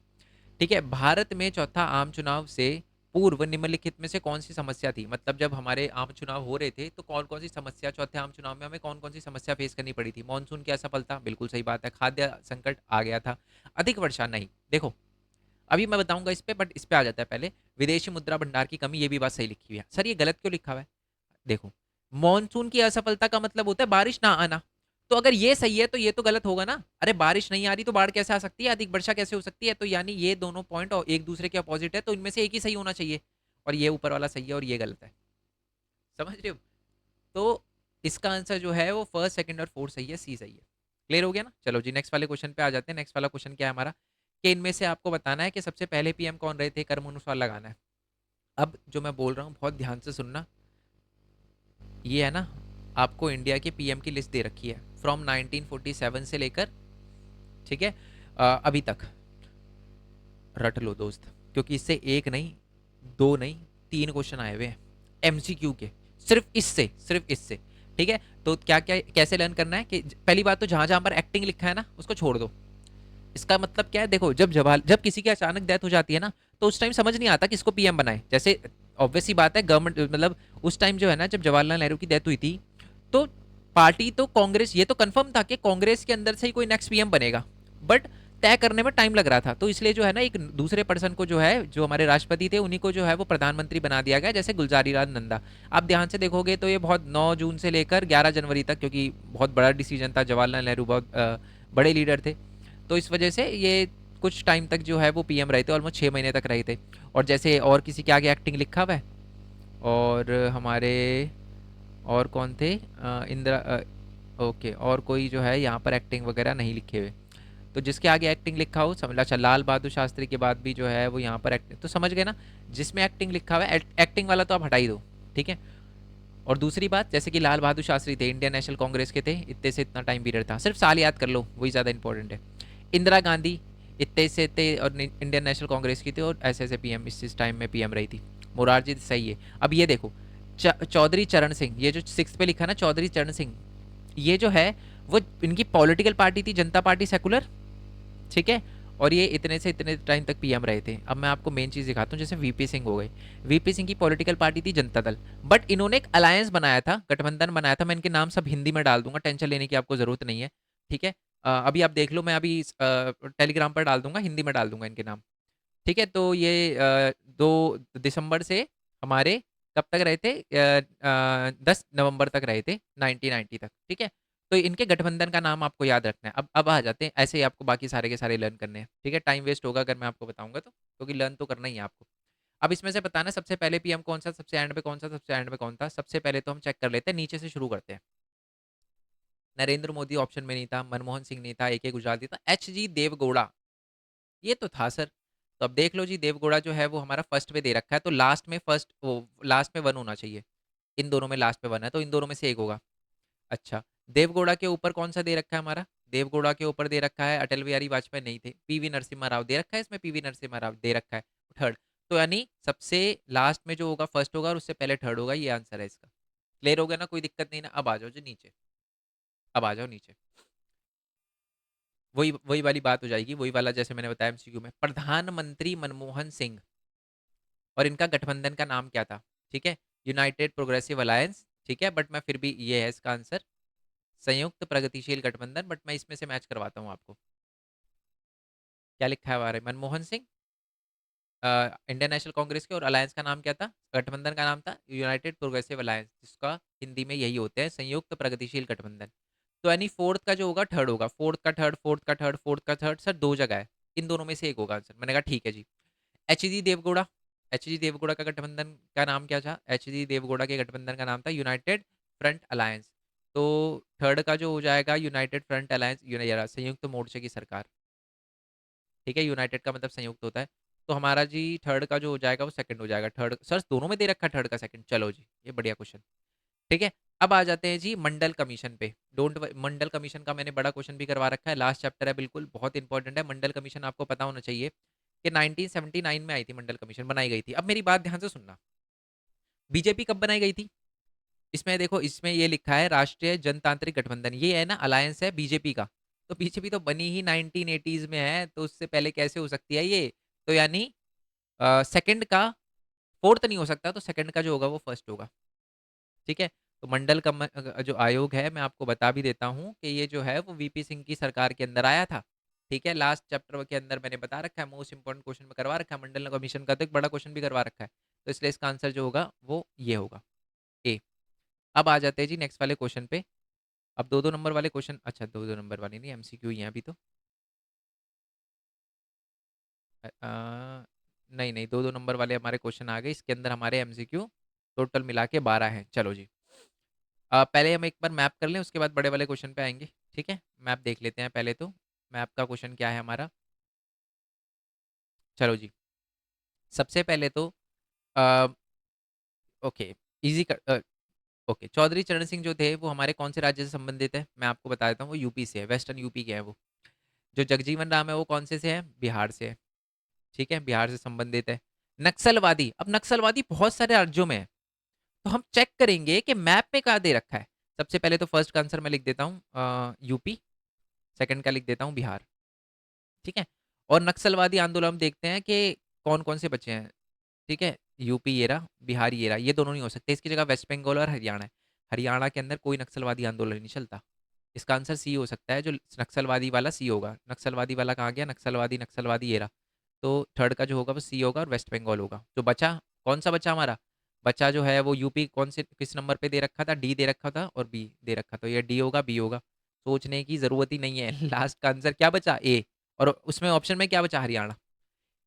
ठीक है। भारत में चौथा आम चुनाव से पूर्व निम्नलिखित में से कौन सी समस्या थी, मतलब जब हमारे आम चुनाव हो रहे थे तो कौन कौन सी समस्या, चौथे आम चुनाव में हमें कौन कौन सी समस्या फेस करनी पड़ी थी। मानसून की असफलता, बिल्कुल सही बात है। खाद्य संकट आ गया था। अधिक वर्षा, नहीं। देखो अभी मैं बताऊंगा इस पे, बट इस पे आ जाता है पहले। विदेशी मुद्रा भंडार की कमी, ये भी बात सही लिखी हुई है। सर ये गलत क्यों लिखा हुआ है? देखो, मॉनसून की असफलता का मतलब होता है बारिश ना आना। तो अगर ये सही है तो ये तो गलत होगा ना। अरे बारिश नहीं आ रही तो बाढ़ कैसे आ सकती है, अधिक वर्षा कैसे हो सकती है, तो यानी ये दोनों पॉइंट एक दूसरे के अपोजिट है, तो इनमें से एक ही सही होना चाहिए, और ये ऊपर वाला सही है और ये गलत है। समझ रहे हो? तो इसका आंसर जो है वो फर्स्ट, सेकंड और फोर्थ सही है, सी सही है। क्लियर हो गया ना? चलो जी नेक्स्ट वाले क्वेश्चन पे आ जाते हैं। नेक्स्ट वाला क्वेश्चन क्या है हमारा, कि इनमें से आपको बताना है कि सबसे पहले पीएम कौन रहे थे, कर्म अनुसार लगाना है। अब जो मैं बोल रहा हूँ बहुत ध्यान से सुनना, ये है ना, आपको इंडिया के पीएम की लिस्ट दे रखी है फ्रॉम 1947 से लेकर, ठीक है, अभी तक। रट लो दोस्त, क्योंकि इससे एक नहीं, दो नहीं, तीन क्वेश्चन आए हुए हैं एमसीक्यू के, सिर्फ इससे। ठीक है, तो क्या क्या कैसे लर्न करना है कि पहली बात तो जहां जहां पर एक्टिंग लिखा है ना उसको छोड़ दो। इसका मतलब क्या है, देखो जब किसी की अचानक डेथ हो जाती है ना, तो उस टाइम समझ नहीं आता किसको पीएम बनाए। जैसे ऑब्वियस सी बात है, गवर्नमेंट मतलब उस टाइम जो है ना, जब जवाहरलाल नेहरू की डेथ हुई थी, तो पार्टी तो कांग्रेस, ये तो कंफर्म था कि कांग्रेस के अंदर से ही कोई नेक्स्ट पीएम बनेगा, बट तय करने में टाइम लग रहा था, तो इसलिए जो है ना एक दूसरे पर्सन को जो है, जो हमारे राष्ट्रपति थे उन्हीं को जो है वो प्रधानमंत्री बना दिया गया, जैसे गुलजारी लाल नंदा। आप ध्यान से देखोगे तो ये बहुत 9 जून से लेकर 11 जनवरी तक, क्योंकि बहुत बड़ा डिसीजन था, जवाहरलाल नेहरू बहुत बड़े लीडर थे, तो इस वजह से ये कुछ टाइम तक जो है वो पीएम रहे थे, ऑलमोस्ट 6 महीने तक रहे थे। और जैसे और किसी के आगे एक्टिंग लिखा हुआ है, और हमारे और कौन थे, इंदिरा, ओके, और कोई जो है यहाँ पर एक्टिंग वगैरह नहीं लिखे हुए, तो जिसके आगे एक्टिंग लिखा हो समझ, अच्छा लाल बहादुर शास्त्री के बाद भी जो है वो यहाँ पर एक्टिंग, तो समझ गए ना, जिसमें एक्टिंग लिखा हुआ है एक्टिंग वाला तो आप हटा ही दो। ठीक है, और दूसरी बात, जैसे कि लाल बहादुर शास्त्री थे, इंडियन नेशनल कांग्रेस के थे, इतने से इतना टाइम पीरियड था, सिर्फ साल याद कर लो वही ज़्यादा इंपॉर्टेंट है। इंदिरा गांधी इतने से इतने और इंडियन नेशनल कांग्रेस की थी, और ऐसे ऐसे पीएम इस टाइम में पीएम रही थी। मोरारजी सही है। अब ये देखो, चौधरी चरण सिंह, ये जो सिक्स पे लिखा ना चौधरी चरण सिंह, ये जो है वो इनकी पॉलिटिकल पार्टी थी जनता पार्टी सेकुलर, ठीक है, और ये इतने से इतने टाइम तक पीएम रहे थे। अब मैं आपको मेन चीज़ दिखाता हूँ, जैसे वीपी सिंह हो गए, वीपी सिंह की पॉलिटिकल पार्टी थी जनता दल, बट इन्होंने एक अलायंस बनाया था, गठबंधन बनाया था, मैं इनके नाम सब हिंदी में डाल दूंगा, टेंशन लेने की आपको ज़रूरत नहीं है। ठीक है, अभी आप देख लो, मैं अभी टेलीग्राम पर डाल दूंगा, हिंदी में डाल दूंगा इनके नाम। ठीक है, तो ये 2 दिसंबर से हमारे कब तक रहे थे, 10 नवंबर तक रहे थे, 1990 तक। ठीक है, तो इनके गठबंधन का नाम आपको याद रखना है। अब आ जाते हैं, ऐसे ही आपको बाकी सारे के सारे लर्न करने हैं। ठीक है, टाइम वेस्ट होगा अगर मैं आपको बताऊंगा तो, क्योंकि लर्न तो करना ही है आपको। अब इसमें से बताना सबसे पहले पीएम कौन सा, सबसे एंड पे कौन सा, सबसे एंड पे कौन था। सबसे पहले तो हम चेक कर लेते हैं, नीचे से शुरू करते हैं। नरेंद्र मोदी ऑप्शन में नहीं था, मनमोहन सिंह नहीं था, AK गुजराल नहीं था, HG देवगौड़ा ये तो था सर। तो अब देख लो जी, देवगौड़ा जो है वो हमारा फर्स्ट पे दे रखा है, तो लास्ट में फर्स्ट वो लास्ट में वन होना चाहिए। इन दोनों में लास्ट पे वन है, तो इन दोनों में से एक होगा। अच्छा, देवगौड़ा के ऊपर कौन सा दे रखा है हमारा, देवगौड़ा के ऊपर दे रखा है अटल बिहारी वाजपेयी, नहीं थे, पीवी नरसिम्हा राव दे रखा है, इसमें पीवी नरसिम्हा राव दे रखा है थर्ड। तो यानी सबसे लास्ट में जो होगा फर्स्ट होगा, और उससे पहले थर्ड होगा, ये आंसर है इसका। क्लियर हो गया ना, कोई दिक्कत नहीं ना। अब आ जाओ जी नीचे, अब आ जाओ नीचे। वही वही वाली बात हो जाएगी, वही वाला जैसे मैंने बताया एमसीक्यू में, प्रधानमंत्री मनमोहन सिंह और इनका गठबंधन का नाम क्या था। ठीक है, यूनाइटेड प्रोग्रेसिव अलायंस, ठीक है, बट मैं फिर भी ये है इसका आंसर, संयुक्त प्रगतिशील गठबंधन, बट मैं इसमें से मैच करवाता हूँ आपको। क्या लिखा है हमारे, मनमोहन सिंह, इंडियन नेशनल कांग्रेस के, और अलायंस का नाम क्या था, गठबंधन का नाम था यूनाइटेड प्रोग्रेसिव अलायंस, जिसका हिंदी में यही होते हैं, संयुक्त प्रगतिशील गठबंधन। तो यानी फोर्थ का जो होगा थर्ड होगा, फोर्थ का थर्ड, फोर्थ का थर्ड, फोर्थ का थर्ड, सर दो जगह है, इन दोनों में से एक होगा आंसर। मैंने कहा ठीक है जी। HG देवगौड़ा, HG देवगौड़ा का गठबंधन का नाम क्या था, HG देवगौड़ा के गठबंधन का नाम था यूनाइटेड फ्रंट अलायंस। तो थर्ड का जो हो जाएगा यूनाइटेड फ्रंट अलायंस, संयुक्त मोर्चे की सरकार। ठीक है, यूनाइटेड का मतलब संयुक्त होता है, तो हमारा जी थर्ड का जो हो जाएगा वो सेकंड हो जाएगा। थर्ड सर दोनों में दे रखा है थर्ड का सेकंड, चलो जी ये बढ़िया क्वेश्चन। ठीक है, अब आ जाते हैं जी मंडल कमीशन पे। मंडल कमीशन का मैंने बड़ा क्वेश्चन भी करवा रखा है, लास्ट चैप्टर है, बिल्कुल बहुत इंपॉर्टेंट है। मंडल कमीशन आपको पता होना चाहिए कि 1979 में आई थी मंडल कमीशन, बनाई गई थी। अब मेरी बात ध्यान से सुनना, बीजेपी कब बनाई गई थी, इसमें देखो, इसमें ये लिखा है राष्ट्रीय जनतांत्रिक गठबंधन, ये है ना अलायंस है बीजेपी का, तो बीजेपी तो बनी ही 1980s में है, तो उससे पहले कैसे हो सकती है ये। तो यानी सेकंड का फोर्थ नहीं हो सकता, तो सेकंड का जो होगा वो फर्स्ट होगा। ठीक है, तो मंडल का जो आयोग है, मैं आपको बता भी देता हूँ कि ये जो है वो वीपी सिंह की सरकार के अंदर आया था। ठीक है, लास्ट चैप्टर के अंदर मैंने बता रखा है, मोस्ट इंपॉर्टेंट क्वेश्चन में करवा रखा है, मंडल कमीशन का तो एक बड़ा क्वेश्चन भी करवा रखा है, तो इसलिए इसका आंसर जो होगा वो ये होगा, ए। अब आ जाते हैं जी नेक्स्ट वाले क्वेश्चन पे, अब दो दो नंबर वाले क्वेश्चन, अच्छा दो दो नंबर वाले नहीं, एमसीक्यू ही हैं अभी तो। नहीं नहीं, दो दो नंबर वाले हमारे क्वेश्चन आ गए, इसके अंदर हमारे एमसीक्यू टोटल मिला के 12 हैं। चलो जी, पहले हम एक बार मैप कर लें, उसके बाद बड़े वाले क्वेश्चन पे आएंगे। ठीक है, मैप देख लेते हैं पहले तो। मैप का क्वेश्चन क्या है हमारा? चलो जी, सबसे पहले तो अ, ओके, इजी कर, ओके, चौधरी चरण सिंह जो थे वो हमारे कौन से राज्य से संबंधित है? मैं आपको बता देता हूँ, वो यूपी से है, वेस्टर्न यूपी के हैं वो। जो जगजीवन राम है वो कौन से है? बिहार से है। ठीक है, बिहार से संबंधित है। नक्सलवादी, अब नक्सलवादी बहुत सारे राज्यों में है, तो हम चेक करेंगे कि मैप में कहाँ दे रखा है। सबसे पहले तो फर्स्ट का आंसर मैं लिख देता हूँ यूपी, सेकंड का लिख देता हूँ बिहार। ठीक है, और नक्सलवादी आंदोलन हम देखते हैं कि कौन कौन से बचे हैं। ठीक है, यूपी ये रहा, बिहार ये रहा, ये दोनों नहीं हो सकते, इसकी जगह वेस्ट बंगाल और हरियाणा है। हरियाणा के अंदर कोई नक्सलवादी आंदोलन नहीं चलता। इसका आंसर सी हो सकता है, जो नक्सलवादी वाला सी होगा। नक्सलवादी वाला कहाँ गया? नक्सलवादी नक्सलवादी ये रहा। तो थर्ड का जो होगा वो सी होगा और वेस्ट बंगाल होगा। जो बचा, कौन सा बचा हमारा? बचा जो है वो यूपी कौन से किस नंबर पे दे रखा था? डी दे रखा था और बी दे रखा, तो ये डी होगा, बी होगा। सोचने की जरूरत ही नहीं है। लास्ट का आंसर क्या बचा? ए। और उसमें ऑप्शन में क्या बचा? हरियाणा।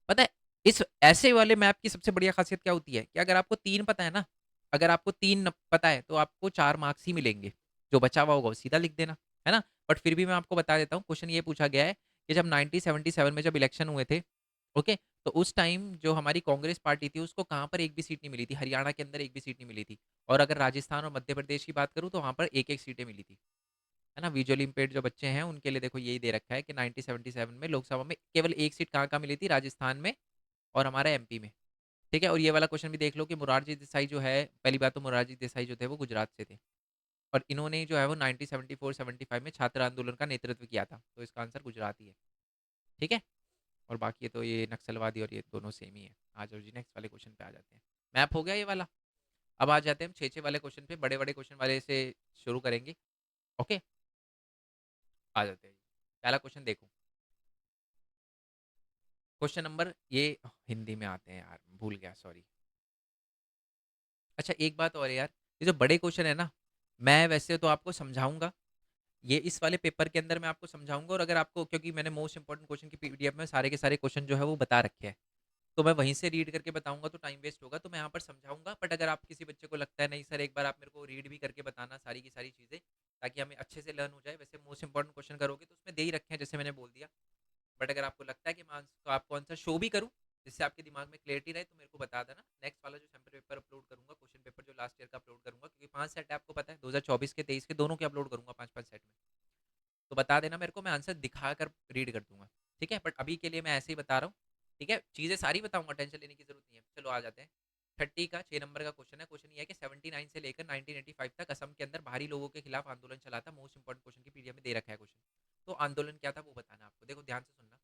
पता है, इस ऐसे वाले मैप की सबसे बढ़िया खासियत क्या होती है कि अगर आपको तीन पता है ना, अगर आपको पता है तो आपको 4 मार्क्स ही मिलेंगे। जो बचा हुआ होगा वो सीधा लिख देना, है ना। बट फिर भी मैं आपको बता देता हूँ, क्वेश्चन ये पूछा गया है कि जब 1977 में जब इलेक्शन हुए थे, ओके, तो उस टाइम जो हमारी कांग्रेस पार्टी थी उसको कहाँ पर एक भी सीट नहीं मिली थी, हरियाणा के अंदर एक भी सीट नहीं मिली थी। और अगर राजस्थान और मध्य प्रदेश की बात करूँ तो वहाँ पर एक एक सीटें मिली थी, है ना। विजुअली इम्पेयर्ड जो बच्चे हैं उनके लिए देखो यही दे रखा है कि 1977 में लोकसभा में केवल एक सीट कहाँ कहाँ मिली थी? राजस्थान में और हमारा एमपी में। ठीक है, और ये वाला क्वेश्चन भी देख लो कि मुरारजी देसाई जो है, पहली बात तो मुरारजी देसाई जो थे वो गुजरात से थे, और इन्होंने जो है वो 1974-75 में छात्र आंदोलन का नेतृत्व किया था, तो इसका आंसर गुजरात ही है। ठीक है, और बाकी तो ये नक्सलवादी और ये दोनों सेम ही है। आ जाओ जी, नेक्स्ट वाले क्वेश्चन पे आ जाते हैं। मैप हो गया ये वाला। अब आ जाते हैं हम छः छः वाले क्वेश्चन पे, बड़े बड़े क्वेश्चन वाले से शुरू करेंगे। ओके, आ जाते हैं। पहला क्वेश्चन देखो, क्वेश्चन नंबर ये, हिंदी में आते हैं यार, भूल गया, सॉरी। अच्छा एक बात और है यार, ये जो बड़े क्वेश्चन है ना, मैं वैसे तो आपको समझाऊंगा, ये इस वाले पेपर के अंदर मैं आपको समझाऊंगा, और अगर आपको, क्योंकि मैंने मोस्ट इंपॉर्टेंट क्वेश्चन की पीडीएफ में सारे के सारे क्वेश्चन जो है वो बता रखे हैं, तो मैं वहीं से रीड करके बताऊंगा तो टाइम वेस्ट होगा, तो मैं यहाँ पर समझाऊंगा। बट अगर आप किसी बच्चे को लगता है नहीं सर एक बार आप मेरे को रीड भी करके बताना सारी की सारी चीज़ें, ताकि हमें अच्छे से लर्न हो जाए, वैसे मोस्ट इंपॉर्टेंट क्वेश्चन करोगे तो उसमें दे ही रखे हैं जैसे मैंने बोल दिया। बट अगर आपको लगता है कि मैं तो आपको आंसर शो भी करूँ जिससे आपके दिमाग में क्लियरिटी रहे, तो मेरे को बता देना। नेक्स्ट वाला जो सैम्पल पेपर अपलोड करूंगा, क्वेश्चन पेपर जो लास्ट ईयर का अपलोड करूंगा, क्योंकि 5 सेट है आपको पता है, 2024 के 23 के दोनों के अपलोड करूंगा 5 5 सेट में। तो बता देना मेरे को, मैं आंसर दिखाकर रीड कर दूंगा। ठीक है, बट अभी के लिए मैं ऐसे ही बता रहा हूँ। ठीक है, चीज़ें सारी बताऊंगा, टेंशन लेने की जरूरत नहीं है। चलो आ जाते हैं। 30 का 6 नंबर का क्वेश्चन है। क्वेश्चन ये है कि 79 से लेकर 1985 तक असम के अंदर बाहरी लोगों के खिलाफ आंदोलन चला था। मोस्ट इंपॉर्टेंट क्वेश्चन की पीडीएफ में दे रखा है क्वेश्चन। तो आंदोलन क्या था वो बताना आपको, देखो ध्यान से सुनना।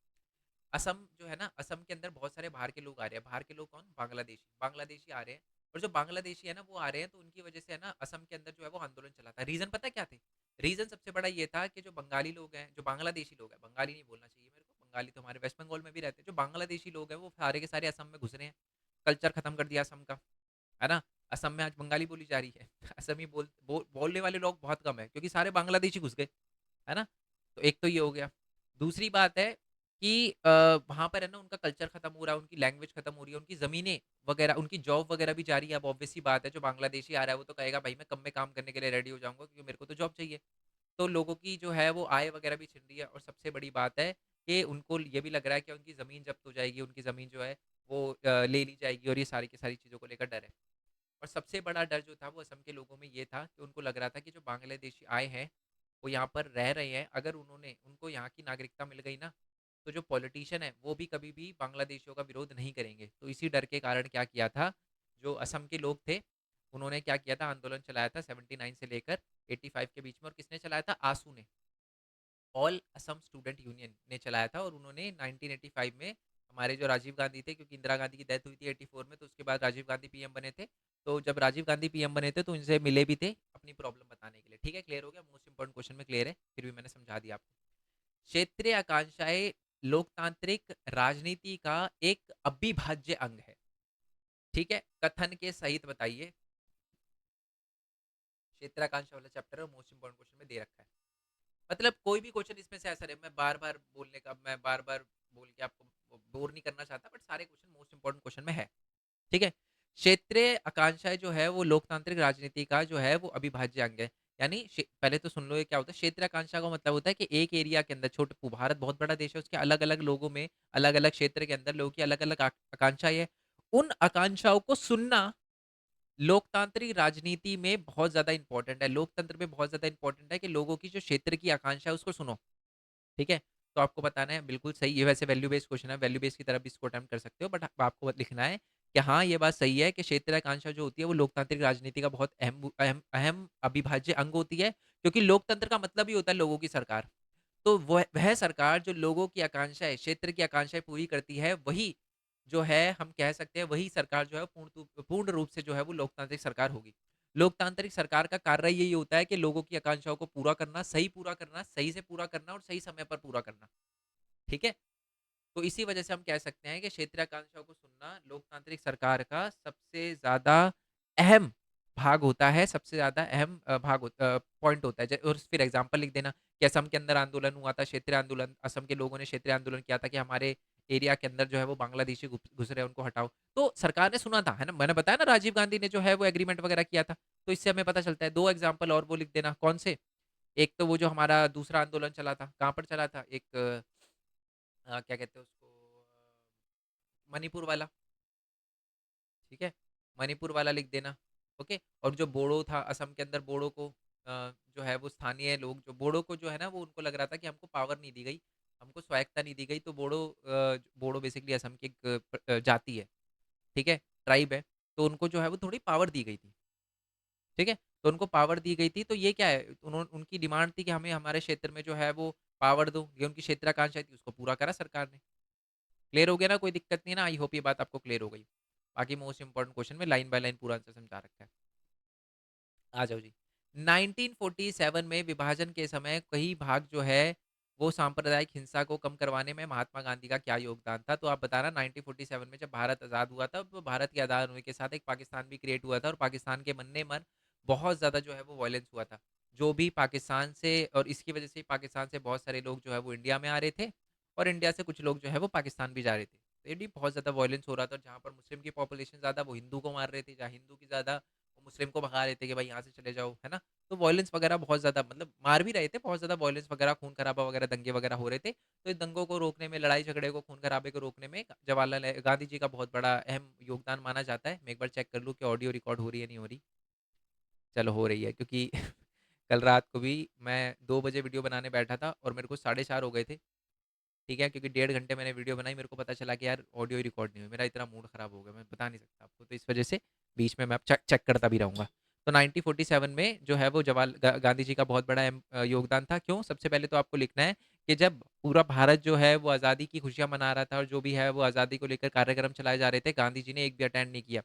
असम जो है ना, असम के अंदर बहुत सारे बाहर के लोग आ रहे हैं। बाहर के लोग कौन? बांग्लादेशी, बांग्लादेशी आ रहे हैं। और जो बांग्लादेशी है ना वो आ रहे हैं, तो उनकी वजह से है ना असम के अंदर जो है वो आंदोलन चला था। रीजन पता है क्या थे? रीजन सबसे बड़ा ये था कि जो बंगाली लोग हैं, जो बांग्लादेशी लोग हैं, बंगाली नहीं बोलना चाहिए मेरे को, बंगाली तो हमारे वेस्ट बंगाल में भी रहते हैं, जो बांग्लादेशी लोग हैं वो सारे के सारे असम में घुस रहे हैं। कल्चर खत्म कर दिया असम का, है ना। असम में आज बंगाली बोली जा रही है। असमी बोलने वाले लोग बहुत कम है, क्योंकि सारे बांग्लादेशी घुस गए, है ना। तो एक तो ये हो गया। दूसरी बात है कि वहां पर है ना उनका कल्चर खत्म हो रहा है, उनकी लैंग्वेज खत्म हो रही है, उनकी जमीनें वगैरह, उनकी जॉब वगैरह भी जा रही है। अब ऑब्वियस सी बात है, जो बांग्लादेशी आ रहा है वो तो कहेगा भाई मैं कम में काम करने के लिए रेडी हो जाऊंगा, क्योंकि मेरे को तो जॉब चाहिए। तो लोगों की जो है वो आय वगैरह भी छिन रही है, और सबसे बड़ी बात है कि उनको ये भी लग रहा है कि उनकी ज़मीन जब्त हो जाएगी, उनकी ज़मीन जो है वो ले ली जाएगी, और ये सारी की सारी चीज़ों को लेकर डर है। और सबसे बड़ा डर जो था वो असम के लोगों में ये था कि उनको लग रहा था कि जो बांग्लादेशी आए हैं वो यहाँ पर रह रहे हैं, अगर उन्होंने उनको यहाँ की नागरिकता मिल गई ना, तो जो पॉलिटिशियन है वो भी कभी भी बांग्लादेशियों का विरोध नहीं करेंगे। तो इसी डर के कारण क्या किया था, जो असम के लोग थे उन्होंने क्या किया था, आंदोलन चलाया था 79 से लेकर 85 के बीच में। और किसने चलाया था? आसू ने, ऑल असम स्टूडेंट यूनियन ने चलाया था। और उन्होंने 1985 में हमारे जो राजीव गांधी थे, क्योंकि इंदिरा गांधी की डेथ हुई थी 84 में, तो उसके बाद राजीव गांधी पीएम बने थे। तो जब राजीव गांधी पीएम बने थे तो उनसे मिले भी थे अपनी प्रॉब्लम बताने के लिए। ठीक है, क्लियर हो गया? मोस्ट इंपॉर्टेंट क्वेश्चन में क्लियर है, फिर भी मैंने समझा दिया आपको। क्षेत्रीय आकांक्षाएं लोकतांत्रिक राजनीति का एक अविभाज्य अंग है। ठीक है, कथन के सहित बताइए। क्षेत्राकांक्षा वाला चैप्टर है, मोस्ट इंपोर्टेंट क्वेश्चन में दे रखा है। मतलब कोई भी क्वेश्चन इसमें से ऐसा नहीं, मैं बार बार बोल के आपको बोर नहीं करना चाहता, बट सारे क्वेश्चन मोस्ट इंपोर्टेंट क्वेश्चन में है। ठीक है। क्षेत्रीय आकांक्षाएं जो है वो लोकतांत्रिक राजनीति का जो है वो अविभाज्य अंग है। यानी पहले तो सुन लो ये क्या होता है। क्षेत्रीय आकांक्षा का मतलब होता है कि एक एरिया के अंदर, छोटे भारत बहुत बड़ा देश है, उसके अलग अलग लोगों में, अलग अलग क्षेत्र के अंदर लोगों की अलग अलग आकांक्षाएं है। उन आकांक्षाओं को सुनना लोकतांत्रिक राजनीति में बहुत ज्यादा इंपॉर्टेंट है, लोकतंत्र में बहुत ज्यादा इंपॉर्टेंट है कि लोगों की जो क्षेत्र की आकांक्षा है उसको सुनो। ठीक है। तो आपको बताना है, बिल्कुल सही, ये वैसे वैल्यू बेस्ड क्वेश्चन है, वैल्यू बेस्ड की तरफ भी इसको अटेम्प्ट कर सकते हो, बट आपको लिखना है कि हाँ ये बात सही है कि क्षेत्रीय आकांक्षा जो होती है वो लोकतांत्रिक राजनीति का बहुत अहम अहम अहम अविभाज्य अंग होती है, क्योंकि लोकतंत्र का मतलब ही होता है लोगों की सरकार। तो वह सरकार जो लोगों की आकांक्षाएं, क्षेत्र की आकांक्षाएं पूरी करती है, वही जो है हम कह सकते हैं वही सरकार जो है पूर्ण रूप से जो है वो लोकतांत्रिक सरकार होगी। लोकतांत्रिक सरकार का कार्य यही होता है कि लोगों की आकांक्षाओं को पूरा करना, सही से पूरा करना और सही समय पर पूरा करना। ठीक है। तो इसी वजह से हम कह सकते हैं कि क्षेत्रीय आकांक्षाओं को सुनना लोकतांत्रिक सरकार का सबसे ज्यादा अहम भाग होता है, सबसे ज्यादा अहम पॉइंट होता है। और फिर एग्जांपल लिख देना कि असम के अंदर आंदोलन हुआ था, क्षेत्रीय आंदोलन, असम के लोगों ने क्षेत्रीय आंदोलन किया था कि हमारे एरिया के अंदर जो है वो बांग्लादेशी घुस रहे हैं, उनको हटाओ। तो सरकार ने सुना था, है ना, मैंने बताया ना राजीव गांधी ने जो है वो एग्रीमेंट वगैरह किया था। तो इससे हमें पता चलता है। दो एग्जाम्पल और वो लिख देना, कौन से। एक तो वो जो हमारा दूसरा आंदोलन चला था, कहाँ पर चला था, एक क्या कहते हैं उसको, मणिपुर वाला। ठीक है। मणिपुर वाला लिख देना। ओके। और जो बोडो था असम के अंदर, बोडो को जो है वो स्थानीय लोग, जो बोडो को जो है ना वो उनको लग रहा था कि हमको पावर नहीं दी गई, हमको स्वायत्ता नहीं दी गई। तो बोडो बेसिकली असम की एक जाति है। ठीक है। ट्राइब है। तो उनको जो है वो थोड़ी पावर दी गई थी। ठीक है। तो उनको पावर दी गई थी, तो ये क्या है, उन्होंने उनकी डिमांड थी कि हमें हमारे क्षेत्र में जो है वो पावर दो, ये उनकी क्षेत्राकांक्षा थी, उसको पूरा करा सरकार ने। क्लियर हो गया ना, कोई दिक्कत नहीं है ना, आई होप ये बात आपको क्लियर हो गई। बाकी मोस्ट इंपॉर्टेंट क्वेश्चन में लाइन बाय लाइन पूरा आंसर समझा रखा है। आ जाओ जी। 1947 में विभाजन के समय कई भाग जो है वो सांप्रदायिक हिंसा को कम करवाने में महात्मा गांधी का क्या योगदान था। तो आप बताना, 1947 में जब भारत आज़ाद हुआ था, तो भारत के आज़ाद होने के साथ एक पाकिस्तान भी क्रिएट हुआ था, और पाकिस्तान के मन ने मन बहुत ज़्यादा जो है वो वायलेंस हुआ था। जो भी पाकिस्तान से, और इसकी वजह से पाकिस्तान से बहुत सारे लोग जो है वो इंडिया में आ रहे थे, और इंडिया से कुछ लोग जो है वो पाकिस्तान भी जा रहे थे। तो ये भी बहुत ज़्यादा वायलेंस हो रहा था, जहाँ पर मुस्लिम की पॉपुलेशन ज़्यादा, वो हिंदू को मार रहे थे, जहाँ हिंदू की ज़्यादा, वो मुस्लिम को भगा रहे थे कि भाई यहाँ से चले जाओ, है ना। तो वॉयलेंस वगैरह बहुत ज्यादा, मतलब मार भी रहे थे, बहुत ज्यादा वॉयलेंस वगैरह, खून खराबा वगैरह, दंगे वगैरह हो रहे थे। तो इन दंगों को रोकने में, लड़ाई झगड़े को, खून खराबे को रोकने में जवाहरलाल गांधी जी का बहुत बड़ा अहम योगदान माना जाता है। मैं एक बार चेक कर लूँ कि ऑडियो रिकॉर्ड हो रही है नहीं हो रही। चलो हो रही है, क्योंकि कल रात को भी मैं 2 बजे वीडियो बनाने बैठा था और मेरे को 4:30 हो गए थे। ठीक है। क्योंकि 1.5 घंटे मैंने वीडियो बनाई, मेरे को पता चला कि यार ऑडियो रिकॉर्ड नहीं हुई, मेरा इतना मूड खराब हो गया, मैं बता नहीं सकता आपको। तो इस वजह से बीच में मैं अब चेक चेक करता भी रहूंगा। तो 1947 में जो है वो गांधी जी का बहुत बड़ा योगदान था। क्यों? सबसे पहले तो आपको लिखना है कि जब पूरा भारत जो है वो आज़ादी की खुशियां मना रहा था, और जो भी है वो आज़ादी को लेकर कार्यक्रम चलाए जा रहे थे, गांधी जी ने एक भी अटेंड नहीं किया।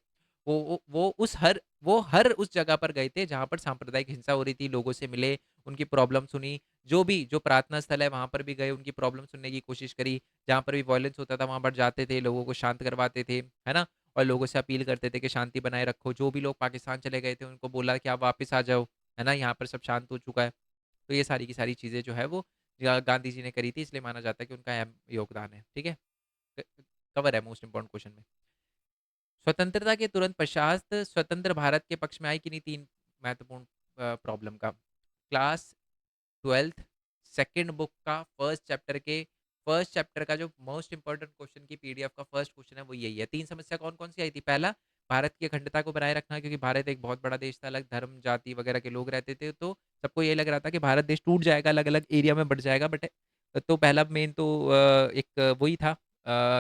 वो हर उस जगह पर गए थे जहां पर सांप्रदायिक हिंसा हो रही थी, लोगों से मिले, उनकी प्रॉब्लम सुनी। जो प्रार्थना स्थल है वहां पर भी गए, उनकी प्रॉब्लम सुनने की कोशिश करी। जहां पर भी वॉयलेंस होता था वहां पर जाते थे, लोगों को शांत करवाते थे, है ना। और लोगों से अपील करते थे कि शांति बनाए रखो। जो भी लोग पाकिस्तान चले गए थे उनको बोला कि आप वापस आ जाओ, है ना, यहाँ पर सब शांत हो चुका है। तो ये सारी की सारी चीजें जो है वो गांधी जी ने करी थी, इसलिए माना जाता है कि उनका अहम योगदान है। ठीक है। कवर है मोस्ट इंपॉर्टेंट क्वेश्चन में। स्वतंत्रता के तुरंत पश्चात स्वतंत्र भारत के पक्ष में आई किन्हीं तीन महत्वपूर्ण प्रॉब्लम का क्लास 12th सेकेंड बुक का फर्स्ट चैप्टर का जो मोस्ट इंपॉर्टेंट क्वेश्चन की पीडीएफ का फर्स्ट क्वेश्चन है वो यही है। तीन समस्या कौन कौन सी आई थी? पहला, भारत की अखंडता को बनाए रखना, क्योंकि भारत एक बहुत बड़ा देश था, अलग धर्म जाति वगैरह के लोग रहते थे, तो सबको ये लग रहा था कि भारत देश टूट जाएगा, अलग अलग एरिया में बढ़ जाएगा। बट तो पहला मेन तो एक वही था,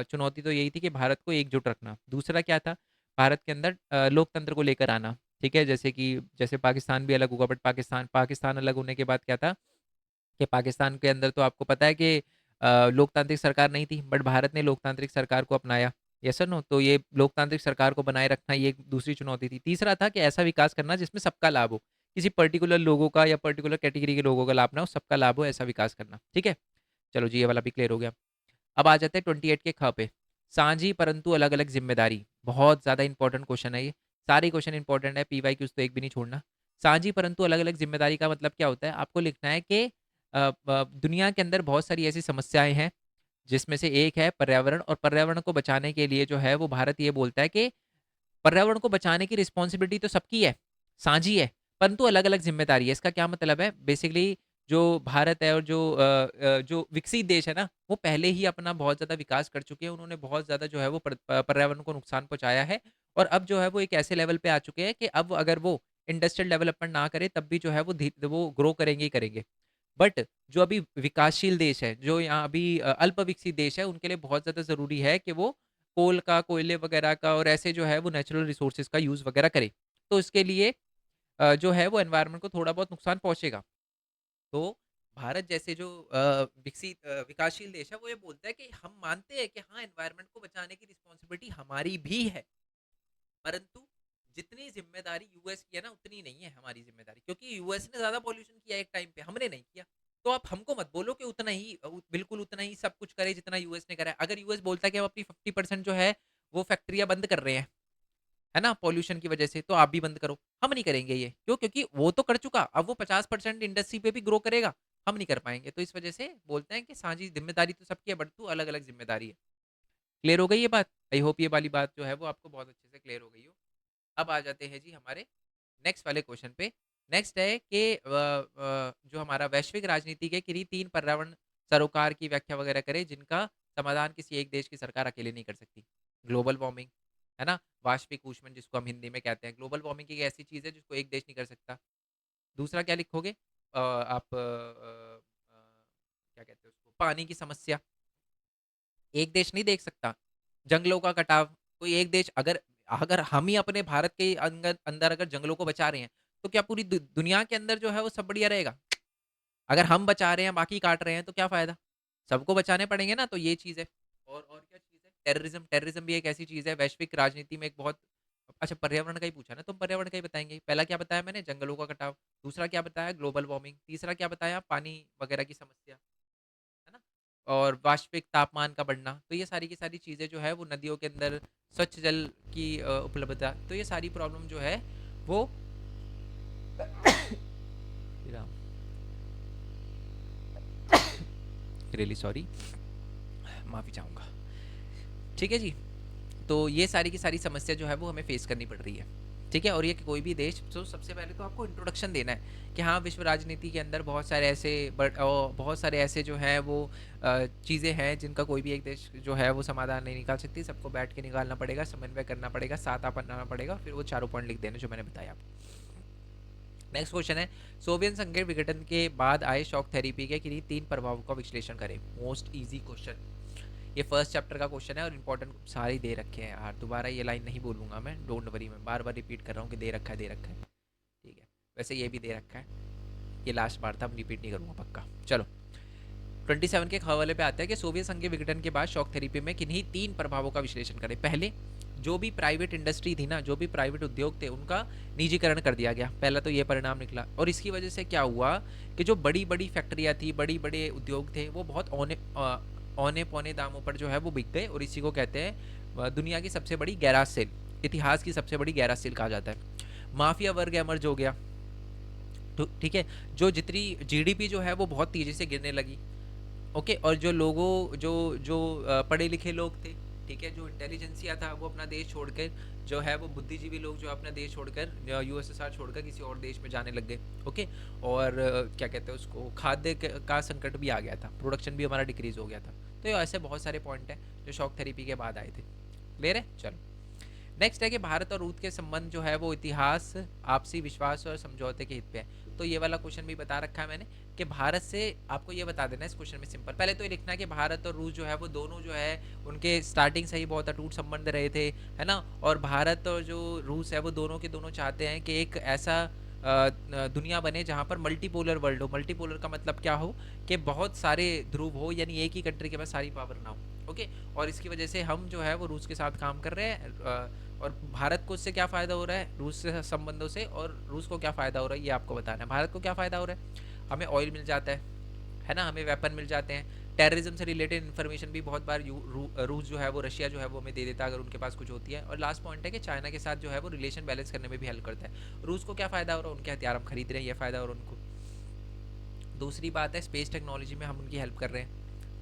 चुनौती तो यही थी कि भारत को एकजुट रखना। दूसरा क्या था? भारत के अंदर लोकतंत्र को लेकर आना। ठीक है। जैसे पाकिस्तान भी अलग होगा, बट पाकिस्तान अलग होने के बाद क्या था कि पाकिस्तान के अंदर तो आपको पता है कि लोकतांत्रिक सरकार नहीं थी, बट भारत ने लोकतांत्रिक सरकार को अपनाया। यस और नो? तो ये लोकतांत्रिक सरकार को बनाए रखना, ये एक दूसरी चुनौती थी। तीसरा था कि ऐसा विकास करना जिसमें सबका लाभ हो, किसी पर्टिकुलर लोगों का या पर्टिकुलर कैटेगरी के लोगों का लाभ ना हो, सबका लाभ हो, ऐसा विकास करना। ठीक है। चलो जी, ये वाला भी क्लियर हो गया। अब आ जाते हैं 28 के ख पे। साझी परंतु अलग अलग जिम्मेदारी, बहुत ज्यादा इंपॉर्टेंट क्वेश्चन है ये। सारे क्वेश्चन इंपॉर्टेंट है, पीवाई क्यूज तो एक भी नहीं छोड़ना। साझी परंतु अलग-अलग ज़िम्मेदारी का मतलब क्या होता है? आपको लिखना है कि दुनिया के अंदर बहुत सारी ऐसी समस्याएँ हैं, जिसमें से एक है पर्यावरण, और पर्यावरण को बचाने के लिए जो है वो भारत ये बोलता है कि पर्यावरण को बचाने की रिस्पॉन्सिबिलिटी तो सबकी है, साझी है, परंतु अलग-अलग ज़िम्मेदारी है। इसका क्या मतलब है? बेसिकली जो भारत है और जो विकसित देश है ना, वो पहले ही अपना बहुत ज़्यादा विकास कर चुके हैं। उन्होंने बहुत ज़्यादा जो है वो पर्यावरण को नुकसान पहुँचाया है, और अब जो है वो एक ऐसे लेवल पे आ चुके हैं कि अब अगर वो इंडस्ट्रियल डेवलपमेंट ना करें, तब भी जो है वो ग्रो करेंगे ही करेंगे। बट जो अभी विकासशील देश है, जो यहाँ अभी अल्प विकसित देश है, उनके लिए बहुत ज़्यादा ज़रूरी है कि वो कोल का, कोयले वगैरह का और ऐसे जो है वो नेचुरल रिसोर्सेज़ का यूज़ वगैरह करें। तो इसके लिए जो है वो एनवायरनमेंट को थोड़ा बहुत नुकसान पहुँचेगा। तो भारत जैसे जो विकासशील देश है, वो ये बोलता है कि हम मानते हैं कि हाँ, एनवायरनमेंट को बचाने की रिस्पॉन्सिबिलिटी हमारी भी है, परंतु जितनी ज़िम्मेदारी यूएस की है ना, उतनी नहीं है हमारी ज़िम्मेदारी, क्योंकि यूएस ने ज़्यादा पॉल्यूशन किया एक टाइम पे, हमने नहीं किया। तो आप हमको मत बोलो कि उतना ही बिल्कुल उतना ही सब कुछ करे जितना यूएस ने करा है। अगर यूएस बोलता है कि हम अपनी 50% जो है वो फैक्ट्रियाँ बंद कर रहे हैं, है ना? पॉल्यूशन की वजह से, तो आप भी बंद करो। हम नहीं करेंगे ये। क्यों? क्योंकि वो तो कर चुका, अब वो 50% इंडस्ट्री पे भी ग्रो करेगा, हम नहीं कर पाएँगे। तो इस वजह से बोलते हैं कि साझी ज़िम्मेदारी तो सबकी है, परंतु अलग-अलग ज़िम्मेदारी है। क्लियर हो गई ये बात? आई होप ये वाली बात जो है वो आपको बहुत अच्छे से क्लियर हो गई हो। अब आ जाते हैं जी हमारे नेक्स्ट वाले क्वेश्चन पे। नेक्स्ट है कि जो हमारा वैश्विक राजनीति के किन्हीं 3 पर्यावरण सरोकार की व्याख्या वगैरह करें, जिनका समाधान किसी एक देश की सरकार अकेले नहीं कर सकती। ग्लोबल वार्मिंग, है ना? वाष्पिक ऊष्मन जिसको हम हिंदी में कहते हैं। ग्लोबल वार्मिंग एक ऐसी चीज़ है जिसको एक देश नहीं कर सकता। दूसरा क्या लिखोगे? क्या कहते हैं उसको? पानी की समस्या, एक देश नहीं देख सकता। जंगलों का कटाव, कोई एक देश अगर अगर हम ही अपने भारत के अंदर अंदर अगर जंगलों को बचा रहे हैं, तो क्या पूरी दुनिया के अंदर जो है वो सब बढ़िया रहेगा? अगर हम बचा रहे हैं, बाकी काट रहे हैं, तो क्या फ़ायदा? सबको बचाने पड़ेंगे ना, तो ये चीज़ है। और क्या चीज़ है? टेररिज़्म, टेररिज़्म भी एक ऐसी चीज़ है, वैश्विक राजनीति में एक बहुत अच्छा, पर्यावरण का ही पूछा ना, तो पर्यावरण का ही बताएँगे। पहला क्या बताया मैंने? जंगलों का कटाव। दूसरा क्या बताया? Global warming. तीसरा क्या बताया? पानी वगैरह की समस्या। है ना? और वाष्विक तापमान का बढ़ना, तो ये सारी की सारी चीज़ें जो है वो नदियों के अंदर स्वच्छ जल की उपलब्धता, तो ये सारी प्रॉब्लम जो है वो रियली सॉरी, माफ़ी चाहूँगा। ठीक है जी। तो ये सारी की सारी समस्या जो है वो हमें फेस करनी पड़ रही है। ठीक है? और ये कि कोई भी देश, तो सबसे पहले तो आपको इंट्रोडक्शन देना है कि हाँ, विश्व राजनीति के अंदर बहुत सारे ऐसे बहुत सारे ऐसे जो हैं वो चीज़ें हैं जिनका कोई भी एक देश जो है वो समाधान नहीं निकाल सकती। सबको बैठ के निकालना पड़ेगा, समन्वय करना पड़ेगा, साथ अपनाना पड़ेगा, फिर वो चारों पॉइंट लिख देने जो मैंने बताया आपको। नेक्स्ट क्वेश्चन है, सोवियत संघ के विघटन के बाद आए शॉक थेरेपी के किन्हीं 3 प्रभावों का विश्लेषण करें। Most easy question. ये फर्स्ट चैप्टर का क्वेश्चन है और इंपॉर्टेंट सारे दे रखे हैं यार, दोबारा ये लाइन नहीं बोलूंगा मैं, डोंट वरी, मैं बार बार रिपीट कर रहा हूँ कि दे रखा है, दे रखा है। ठीक है, वैसे ये भी दे रखा है, ये लास्ट बार था, अब रिपीट नहीं करूँगा पक्का। चलो 27 के हवाले पे आता है कि सोवियत संघ के विघटन के बाद शॉक थेरेपी में किन्हीं 3 प्रभावों का विश्लेषण करें। पहले, जो भी प्राइवेट इंडस्ट्री थी ना, जो भी प्राइवेट उद्योग थे, उनका निजीकरण कर दिया गया। पहला तो ये परिणाम निकला, और इसकी वजह से क्या हुआ कि जो बड़ी बड़ी फैक्ट्रियाँ थी, बड़ी बड़े उद्योग थे, वो बहुत औने पौने दामों पर जो है वो बिक गए, और इसी को कहते हैं दुनिया की सबसे बड़ी गैराज सेल, इतिहास की सबसे बड़ी गैराज सेल कहा जाता है। माफिया वर्ग एमर्ज हो गया। तो ठीक है, जो जितनी जीडीपी जो है वो बहुत तेजी से गिरने लगी। ओके, और जो लोगों जो जो पढ़े लिखे लोग थे, ठीक है, जो इंटेलिजेंसिया था, वो अपना देश छोड़कर, जो है वो बुद्धिजीवी लोग जो अपना देश छोड़कर, यूएसएसआर छोड़कर किसी और देश में जाने लग गए। ओके, और क्या कहते हैं उसको, खाद्य का संकट भी आ गया था, प्रोडक्शन भी हमारा डिक्रीज हो गया था। तो ये ऐसे बहुत सारे पॉइंट हैं जो शॉक थेरेपी के बाद आए थे। क्लियर है? चलो नेक्स्ट है कि भारत और रूस के संबंध जो है वो इतिहास, आपसी विश्वास और समझौते के हित पे है। तो ये वाला क्वेश्चन भी बता रखा है मैंने कि भारत से आपको ये बता देना है इस क्वेश्चन में, सिंपल। पहले तो ये लिखना है कि भारत और रूस जो है वो दोनों जो है उनके स्टार्टिंग से ही बहुत अटूट संबंध रहे थे, है ना? और भारत और जो रूस है वो दोनों के दोनों चाहते हैं कि एक ऐसा दुनिया बने जहाँ पर मल्टीपोलर वर्ल्ड हो। मल्टीपोलर का मतलब क्या हो कि बहुत सारे ध्रुव हो, यानी एक ही कंट्री के पास सारी पावर ना हो। ओके, और इसकी वजह से हम जो है वो रूस के साथ काम कर रहे हैं, और भारत को इससे क्या फ़ायदा हो रहा है रूस से संबंधों से, और रूस को क्या फ़ायदा हो रहा है ये आपको बताना है। भारत को क्या फ़ायदा हो रहा है, हमें ऑयल मिल जाता है, है ना, हमें वेपन मिल जाते हैं। टेररिज्म से रिलेटेड इन्फॉर्मेशन भी बहुत बार रूस जो है वो, रशिया जो है वो हमें दे देता है अगर उनके पास कुछ होती है। और लास्ट पॉइंट है कि चाइना के साथ जो है वो रिलेशन बैलेंस करने में भी हेल्प करता है। रूस को क्या फ़ायदा हो रहा है, उनके हथियार हम खरीद रहे हैं, ये फ़ायदा हो रहा है उनको। दूसरी बात है स्पेस टेक्नोलॉजी में हम उनकी हेल्प कर रहे हैं,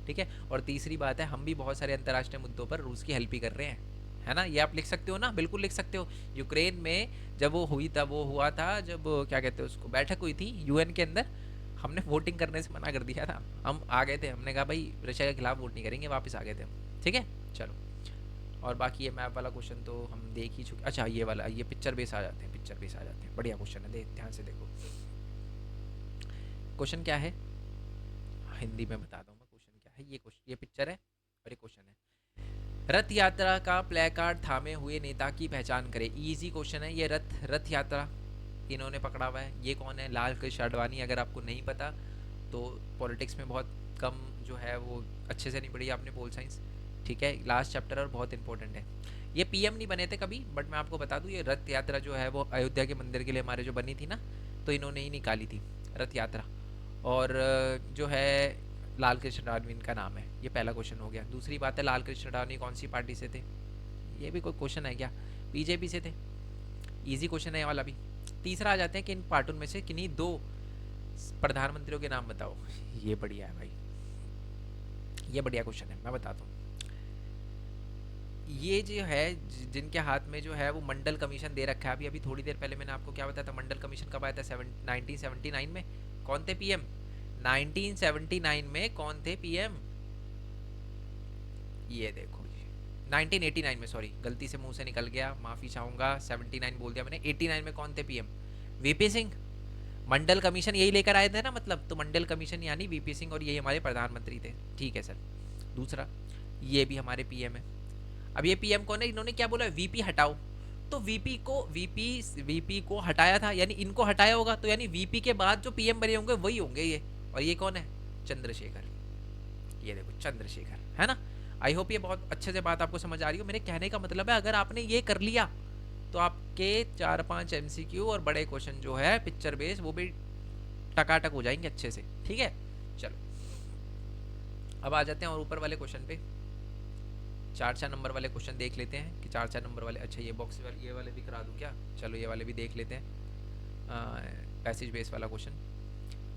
ठीक है। और तीसरी बात है हम भी बहुत सारे अंतर्राष्ट्रीय मुद्दों पर रूस की हेल्प ही कर रहे हैं, है ना। ये आप लिख सकते हो ना, बिल्कुल लिख सकते हो। यूक्रेन में जब वो हुई था, वो हुआ था जब क्या कहते हैं उसको, बैठक हुई थी यूएन के अंदर, हमने वोटिंग करने से मना कर दिया था, हम आ गए थे, हमने कहा भाई रशिया के खिलाफ वोट नहीं करेंगे, वापस आ गए थे हम, ठीक है। चलो, और बाकी ये मैप वाला क्वेश्चन तो हम देख ही चुके। अच्छा ये वाला, ये पिक्चर बेस आ जाते हैं, पिक्चर बेस आ जाते हैं, बढ़िया क्वेश्चन है, देख ध्यान से देखो। क्वेश्चन क्या है, हिंदी में बताता हूँ मैं क्वेश्चन क्या है। ये क्वेश्चन, ये पिक्चर है और ये क्वेश्चन है। रथ यात्रा का प्लेकार्ड थामे हुए नेता की पहचान करें। इजी क्वेश्चन है ये। रथ यात्रा इन्होंने पकड़ा हुआ है, ये कौन है, लाल कृष्ण आडवाणी। अगर आपको नहीं पता तो पॉलिटिक्स में बहुत कम जो है वो अच्छे से नहीं पढ़ी आपने पोल साइंस, ठीक है। लास्ट चैप्टर और बहुत इंपॉर्टेंट है। ये पीएम नहीं बने थे कभी, बट मैं आपको बता दूं ये रथ यात्रा जो है वो अयोध्या के मंदिर के लिए हमारे जो बनी थी ना, तो इन्होंने ही निकाली थी रथ यात्रा। और जो है लाल कृष्ण आडवाणी इनका नाम है। ये पहला क्वेश्चन हो गया। दूसरी बात है लाल कृष्ण आडवाणी कौन सी पार्टी से थे, ये भी कोई क्वेश्चन है क्या, बीजेपी से थे। इजी क्वेश्चन है ये वाला भी। तीसरा आ जाते हैं कि इन पार्टून में से किन्हीं दो प्रधानमंत्रियों के नाम बताओ। ये बढ़िया है भाई, ये बढ़िया क्वेश्चन है, मैं बताता हूँ। ये जो है जिनके हाथ में जो है वो मंडल कमीशन दे रखा है, अभी अभी थोड़ी देर पहले मैंने आपको क्या बताया था, मंडल कमीशन कब आया था, 1979 में। कौन थे पीएम 1979 में, कौन थे पीएम, ये देखो जी 1989 में, सॉरी गलती से मुंह से निकल गया, माफ़ी चाहूँगा, 79 बोल दिया मैंने। 89 में कौन थे पीएम, वीपी सिंह। मंडल कमीशन यही लेकर आए थे ना, मतलब तो मंडल कमीशन यानी वीपी सिंह, और यही हमारे प्रधानमंत्री थे, ठीक है सर। दूसरा, ये भी हमारे पीएम है। अब ये पीएम कौन है, इन्होंने क्या बोला, वीपी हटाओ, तो वीपी को हटाया था, यानी इनको हटाया होगा, तो यानी वीपी के बाद जो पीएम बने होंगे वही होंगे ये। और ये कौन है, चंद्रशेखर। ये देखो चंद्रशेखर, है ना। आई होप ये बहुत अच्छे से बात आपको समझ आ रही हो। मेरे कहने का मतलब है अगर आपने ये कर लिया तो आपके 4-5 एमसीक्यू और बड़े क्वेश्चन जो है पिक्चर बेस वो भी टकाटक हो जाएंगे अच्छे से, ठीक है। चलो अब आ जाते हैं और ऊपर वाले क्वेश्चन पे। 4-4 नंबर वाले क्वेश्चन देख लेते हैं कि 4-4 नंबर वाले, अच्छा ये बॉक्स वाले, ये वाले भी करा दूं क्या, चलो ये वाले भी देख लेते हैं। पैसेज बेस वाला क्वेश्चन,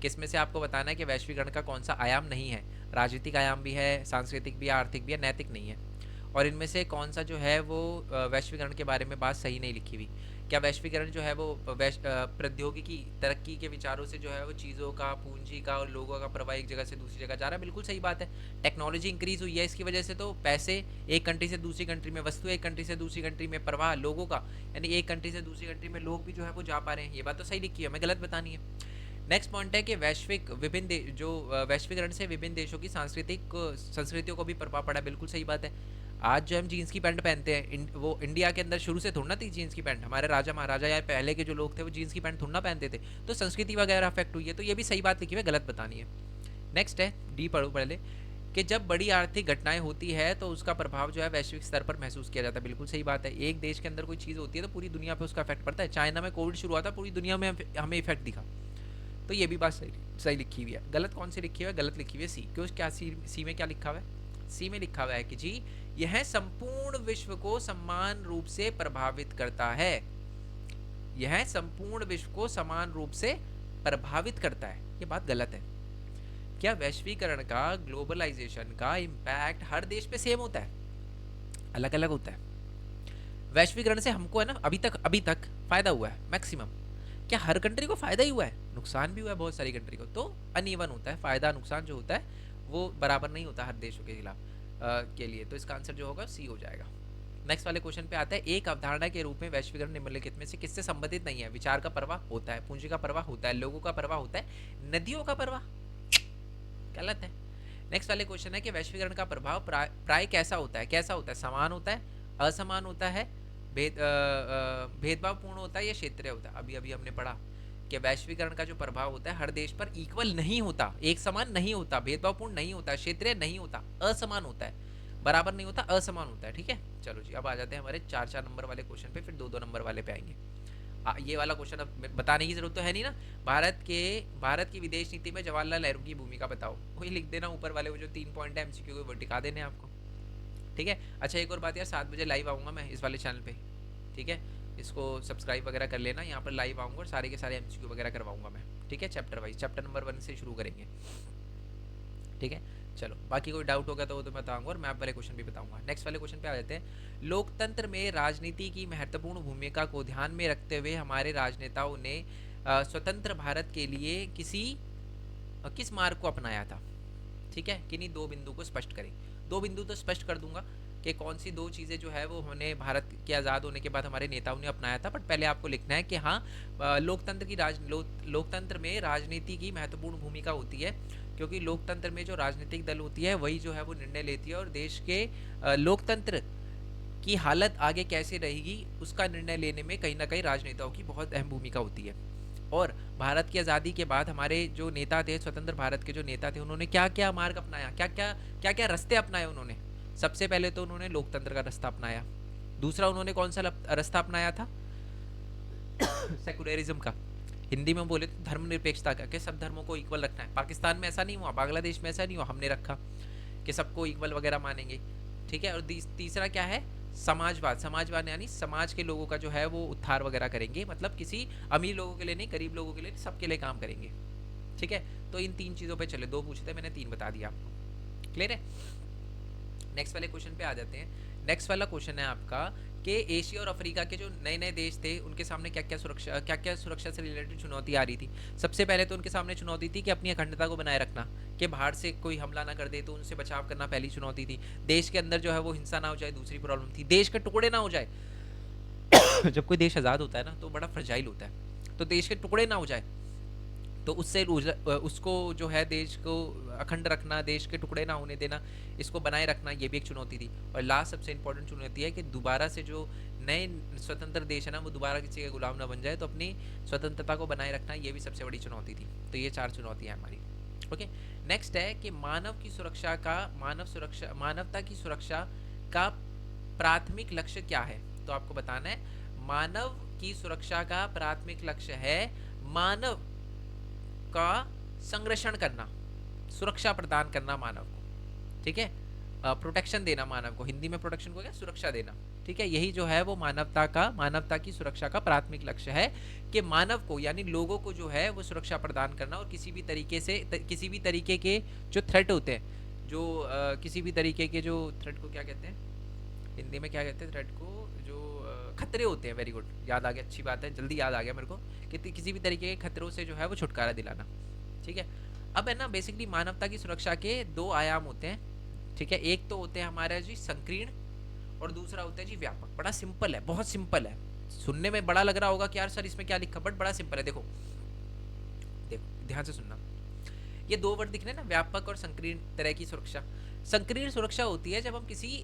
किसमें से आपको बताना है कि वैश्वीकरण का कौन सा आयाम नहीं है। राजनीतिक आयाम भी है, सांस्कृतिक भी है, आर्थिक भी है, नैतिक नहीं है। और इनमें से कौन सा जो है वो वैश्वीकरण के बारे में बात सही नहीं लिखी हुई। क्या वैश्वीकरण जो है वो प्रौद्योगिकी तरक्की के विचारों से जो है वो चीज़ों का, पूंजी का और लोगों का प्रवाह एक जगह से दूसरी जगह जा रहा है, बिल्कुल सही बात है। टेक्नोलॉजी इंक्रीज हुई है, इसकी वजह से तो पैसे एक कंट्री से दूसरी कंट्री में, वस्तु एक कंट्री से दूसरी कंट्री में, प्रवाह लोगों का, यानी एक कंट्री से दूसरी कंट्री में लोग भी जो है वो जा पा रहे हैं, ये बात तो सही लिखी है, हमें गलत बतानी है। नेक्स्ट पॉइंट है कि वैश्वीकरण से विभिन्न देशों की सांस्कृतिक संस्कृतियों को भी प्रभाव पड़ा, बिल्कुल सही बात है। आज जो हम जीन्स की पैंट पहनते हैं, वो इंडिया के अंदर शुरू से थोड़ा ना थी जीन्स की पैंट, हमारे राजा महाराजा या पहले के जो लोग थे वो जीन्स की पैंट थोड़ा ना पहनते थे, तो संस्कृति वगैरह अफेक्ट हुई है, तो ये भी सही बात लिखी है, गलत बतानी है। नेक्स्ट है डी, पढ़ो पहले, कि जब बड़ी आर्थिक घटनाएं होती है तो उसका प्रभाव जो है वैश्विक स्तर पर महसूस किया जाता है, बिल्कुल सही बात है। एक देश के अंदर कोई चीज़ होती है तो पूरी दुनिया पे उसका इफेक्ट पड़ता है। चाइना में कोविड शुरू हुआ था, पूरी दुनिया में हमें इफेक्ट दिखा, तो ये भी बात सही लिखी हुई है। गलत कौन सी लिखी हुई है, गलत लिखी हुई है सी। क्यों, क्या सी में क्या लिखा हुआ है, सी में लिखा हुआ है कि जी यह संपूर्ण विश्व को समान रूप से प्रभावित करता है, यह संपूर्ण विश्व को समान रूप से प्रभावित करता है, ये बात गलत है। क्या वैश्वीकरण का, ग्लोबलाइजेशन का इम्पैक्ट हर देश पे सेम होता है, अलग अलग होता है। वैश्वीकरण से हमको है ना अभी तक फायदा हुआ है मैक्सिमम, क्या हर कंट्री को फायदा ही हुआ है, नुकसान भी हुआ है बहुत सारी कंट्री को, तो अनइवन होता है, फायदा नुकसान जो होता है वो बराबर नहीं होता हर देशों के खिलाफ के लिए, तो इसका आंसर जो होगा सी हो जाएगा। नेक्स्ट वाले क्वेश्चन पे आता है, एक अवधारणा के रूप में वैश्वीकरण निम्नलिखित में से किससे संबंधित नहीं है। विचार का प्रवाह होता है, पूंजी का प्रवाह होता है, लोगों का प्रवाह होता है, नदियों का प्रवाह गलत है। नेक्स्ट वाले क्वेश्चन है कि वैश्वीकरण का प्रभाव प्राय कैसा होता है, समान होता है, असमान होता है, भेदभावपूर्ण होता है या क्षेत्रीय होता है। अभी अभी हमने पढ़ा कि वैश्वीकरण का जो प्रभाव होता है हर देश पर इक्वल नहीं होता, एक समान नहीं होता, भेदभावपूर्ण नहीं होता, क्षेत्रीय नहीं होता, असमान होता है, बराबर नहीं होता, असमान होता है, ठीक है। चलो जी अब आ जाते हैं हमारे 4-4 नंबर वाले क्वेश्चन पे, फिर 2-2 नंबर वाले पे आएंगे। ये वाला क्वेश्चन अब बताने की जरूरत तो है नहीं ना। भारत की विदेश नीति में जवाहरलाल नेहरू की भूमिका बताओ, वही लिख देना ऊपर वाले वो जो 3 पॉइंट है एमसीक्यू के, वो टिका देने आपको। ठीक है। अच्छा एक और बात यार, 7 बजे लाइव आऊँगा मैं इस वाले चैनल पे। ठीक है, इसको सब्सक्राइब वगैरह कर लेना, यहाँ पर लाइव आऊँगा और सारे के सारे एमसीक्यू वगैरह करवाऊँगा मैं। ठीक है, चैप्टर वाइज, चैप्टर नंबर 1 से शुरू करेंगे। ठीक है, चलो बाकी कोई डाउट होगा तो वो तो मैं बताऊंगा, और मैप वाले क्वेश्चन भी बताऊंगा। नेक्स्ट वाले क्वेश्चन पे आ जाते हैं। लोकतंत्र में राजनीति की महत्वपूर्ण भूमिका को ध्यान में रखते हुए हमारे राजनेताओं ने स्वतंत्र भारत के लिए किस मार्ग को अपनाया था। ठीक है, किन्हीं 2 बिंदु को स्पष्ट करें। 2 बिंदु तो स्पष्ट कर दूंगा कि कौन सी 2 चीज़ें जो है वो हमने भारत के आज़ाद होने के बाद हमारे नेताओं ने अपनाया था, बट पहले आपको लिखना है कि हाँ, लोकतंत्र में राजनीति की महत्वपूर्ण भूमिका होती है, क्योंकि लोकतंत्र में जो राजनीतिक दल होती है वही जो है वो निर्णय लेती है, और देश के लोकतंत्र की हालत आगे कैसे रहेगी उसका निर्णय लेने में कहीं ना कहीं राजनेताओं की बहुत अहम भूमिका होती है। और भारत की आज़ादी के बाद हमारे जो नेता थे, स्वतंत्र भारत के जो नेता थे, उन्होंने क्या क्या मार्ग अपनाया, क्या क्या रास्ते अपनाए उन्होंने। सबसे पहले तो उन्होंने लोकतंत्र का रास्ता अपनाया। दूसरा उन्होंने कौन सा रास्ता अपनाया था? सेकुलरिज्म का। हिंदी में बोले तो धर्मनिरपेक्षता का, कि सब धर्मों को इक्वल रखना है। पाकिस्तान में ऐसा नहीं हुआ, बांग्लादेश में ऐसा नहीं हुआ, हमने रखा कि सबको इक्वल वगैरह मानेंगे। ठीक है, और तीसरा क्या है? समाजवाद। समाजवाद यानी समाज के लोगों का जो है वो उद्धार वगैरह करेंगे, मतलब किसी अमीर लोगों के लिए नहीं, गरीब लोगों के लिए, सबके लिए काम करेंगे। ठीक है, तो इन 3 चीज़ों पे चले। 2 पूछे थे मैंने, 3 बता दिया आपको। क्लियर है? नेक्स्ट वाले क्वेश्चन पे आ जाते हैं। नेक्स्ट वाला क्वेश्चन है आपका कि एशिया और अफ्रीका के जो नए नए देश थे उनके सामने क्या क्या सुरक्षा से रिलेटेड चुनौती आ रही थी। सबसे पहले तो उनके सामने चुनौती थी कि अपनी अखंडता को बनाए रखना, कि बाहर से कोई हमला ना कर दे, तो उनसे बचाव करना पहली चुनौती थी। देश के अंदर जो है वो हिंसा ना हो जाए, दूसरी प्रॉब्लम थी। देश के टुकड़े ना हो जाए। जब कोई देश आज़ाद होता है ना तो बड़ा फ्रजाइल होता है, तो देश के टुकड़े ना हो जाए, तो उससे उसको जो है देश को अखंड रखना, देश के टुकड़े ना होने देना, इसको बनाए रखना, ये भी एक चुनौती थी। और लास्ट सबसे इंपॉर्टेंट चुनौती है कि दोबारा से जो नए स्वतंत्र देश है ना वो दोबारा किसी का गुलाम ना बन जाए, तो अपनी स्वतंत्रता को बनाए रखना, ये भी सबसे बड़ी चुनौती थी। तो ये 4 चुनौतियाँ हमारी। ओके, नेक्स्ट है कि मानवता की सुरक्षा का प्राथमिक लक्ष्य क्या है। तो आपको बताना है मानव की सुरक्षा का प्राथमिक लक्ष्य है मानव का संरक्षण करना, सुरक्षा प्रदान करना मानव को। ठीक है, प्रोटेक्शन देना मानव को। हिंदी में प्रोटेक्शन को क्या? सुरक्षा देना। ठीक है, यही जो है वो मानवता की सुरक्षा का प्राथमिक लक्ष्य है, कि मानव को यानी लोगों को जो है वो सुरक्षा प्रदान करना, और किसी भी तरीके के जो थ्रेट होते हैं, जो किसी भी तरीके के जो थ्रेट को क्या कहते हैं हिंदी में, क्या कहते हैं थ्रेट को, जो खतरे होते हैं। वेरी गुड, याद आ गया, अच्छी बात है, जल्दी याद आ गया मेरे को, कि किसी भी तरीके के खतरों से जो है वो छुटकारा दिलाना। ठीक है, अब है ना बेसिकली मानवता की सुरक्षा के 2 आयाम होते हैं। ठीक है, एक तो होते हैं हमारा जी संकीर्ण, और दूसरा होता है जी व्यापक। बड़ा सिंपल है, बहुत सिंपल है। सुनने में बड़ा लग रहा होगा कि यार सर इसमें क्या लिखा, बट बड़ा सिंपल है। देखो देखो ध्यान से सुनना, ये 2 वर्ड दिख रहे हैं ना, व्यापक और संकीर्ण तरह की सुरक्षा। संकीर्ण सुरक्षा होती है जब हम किसी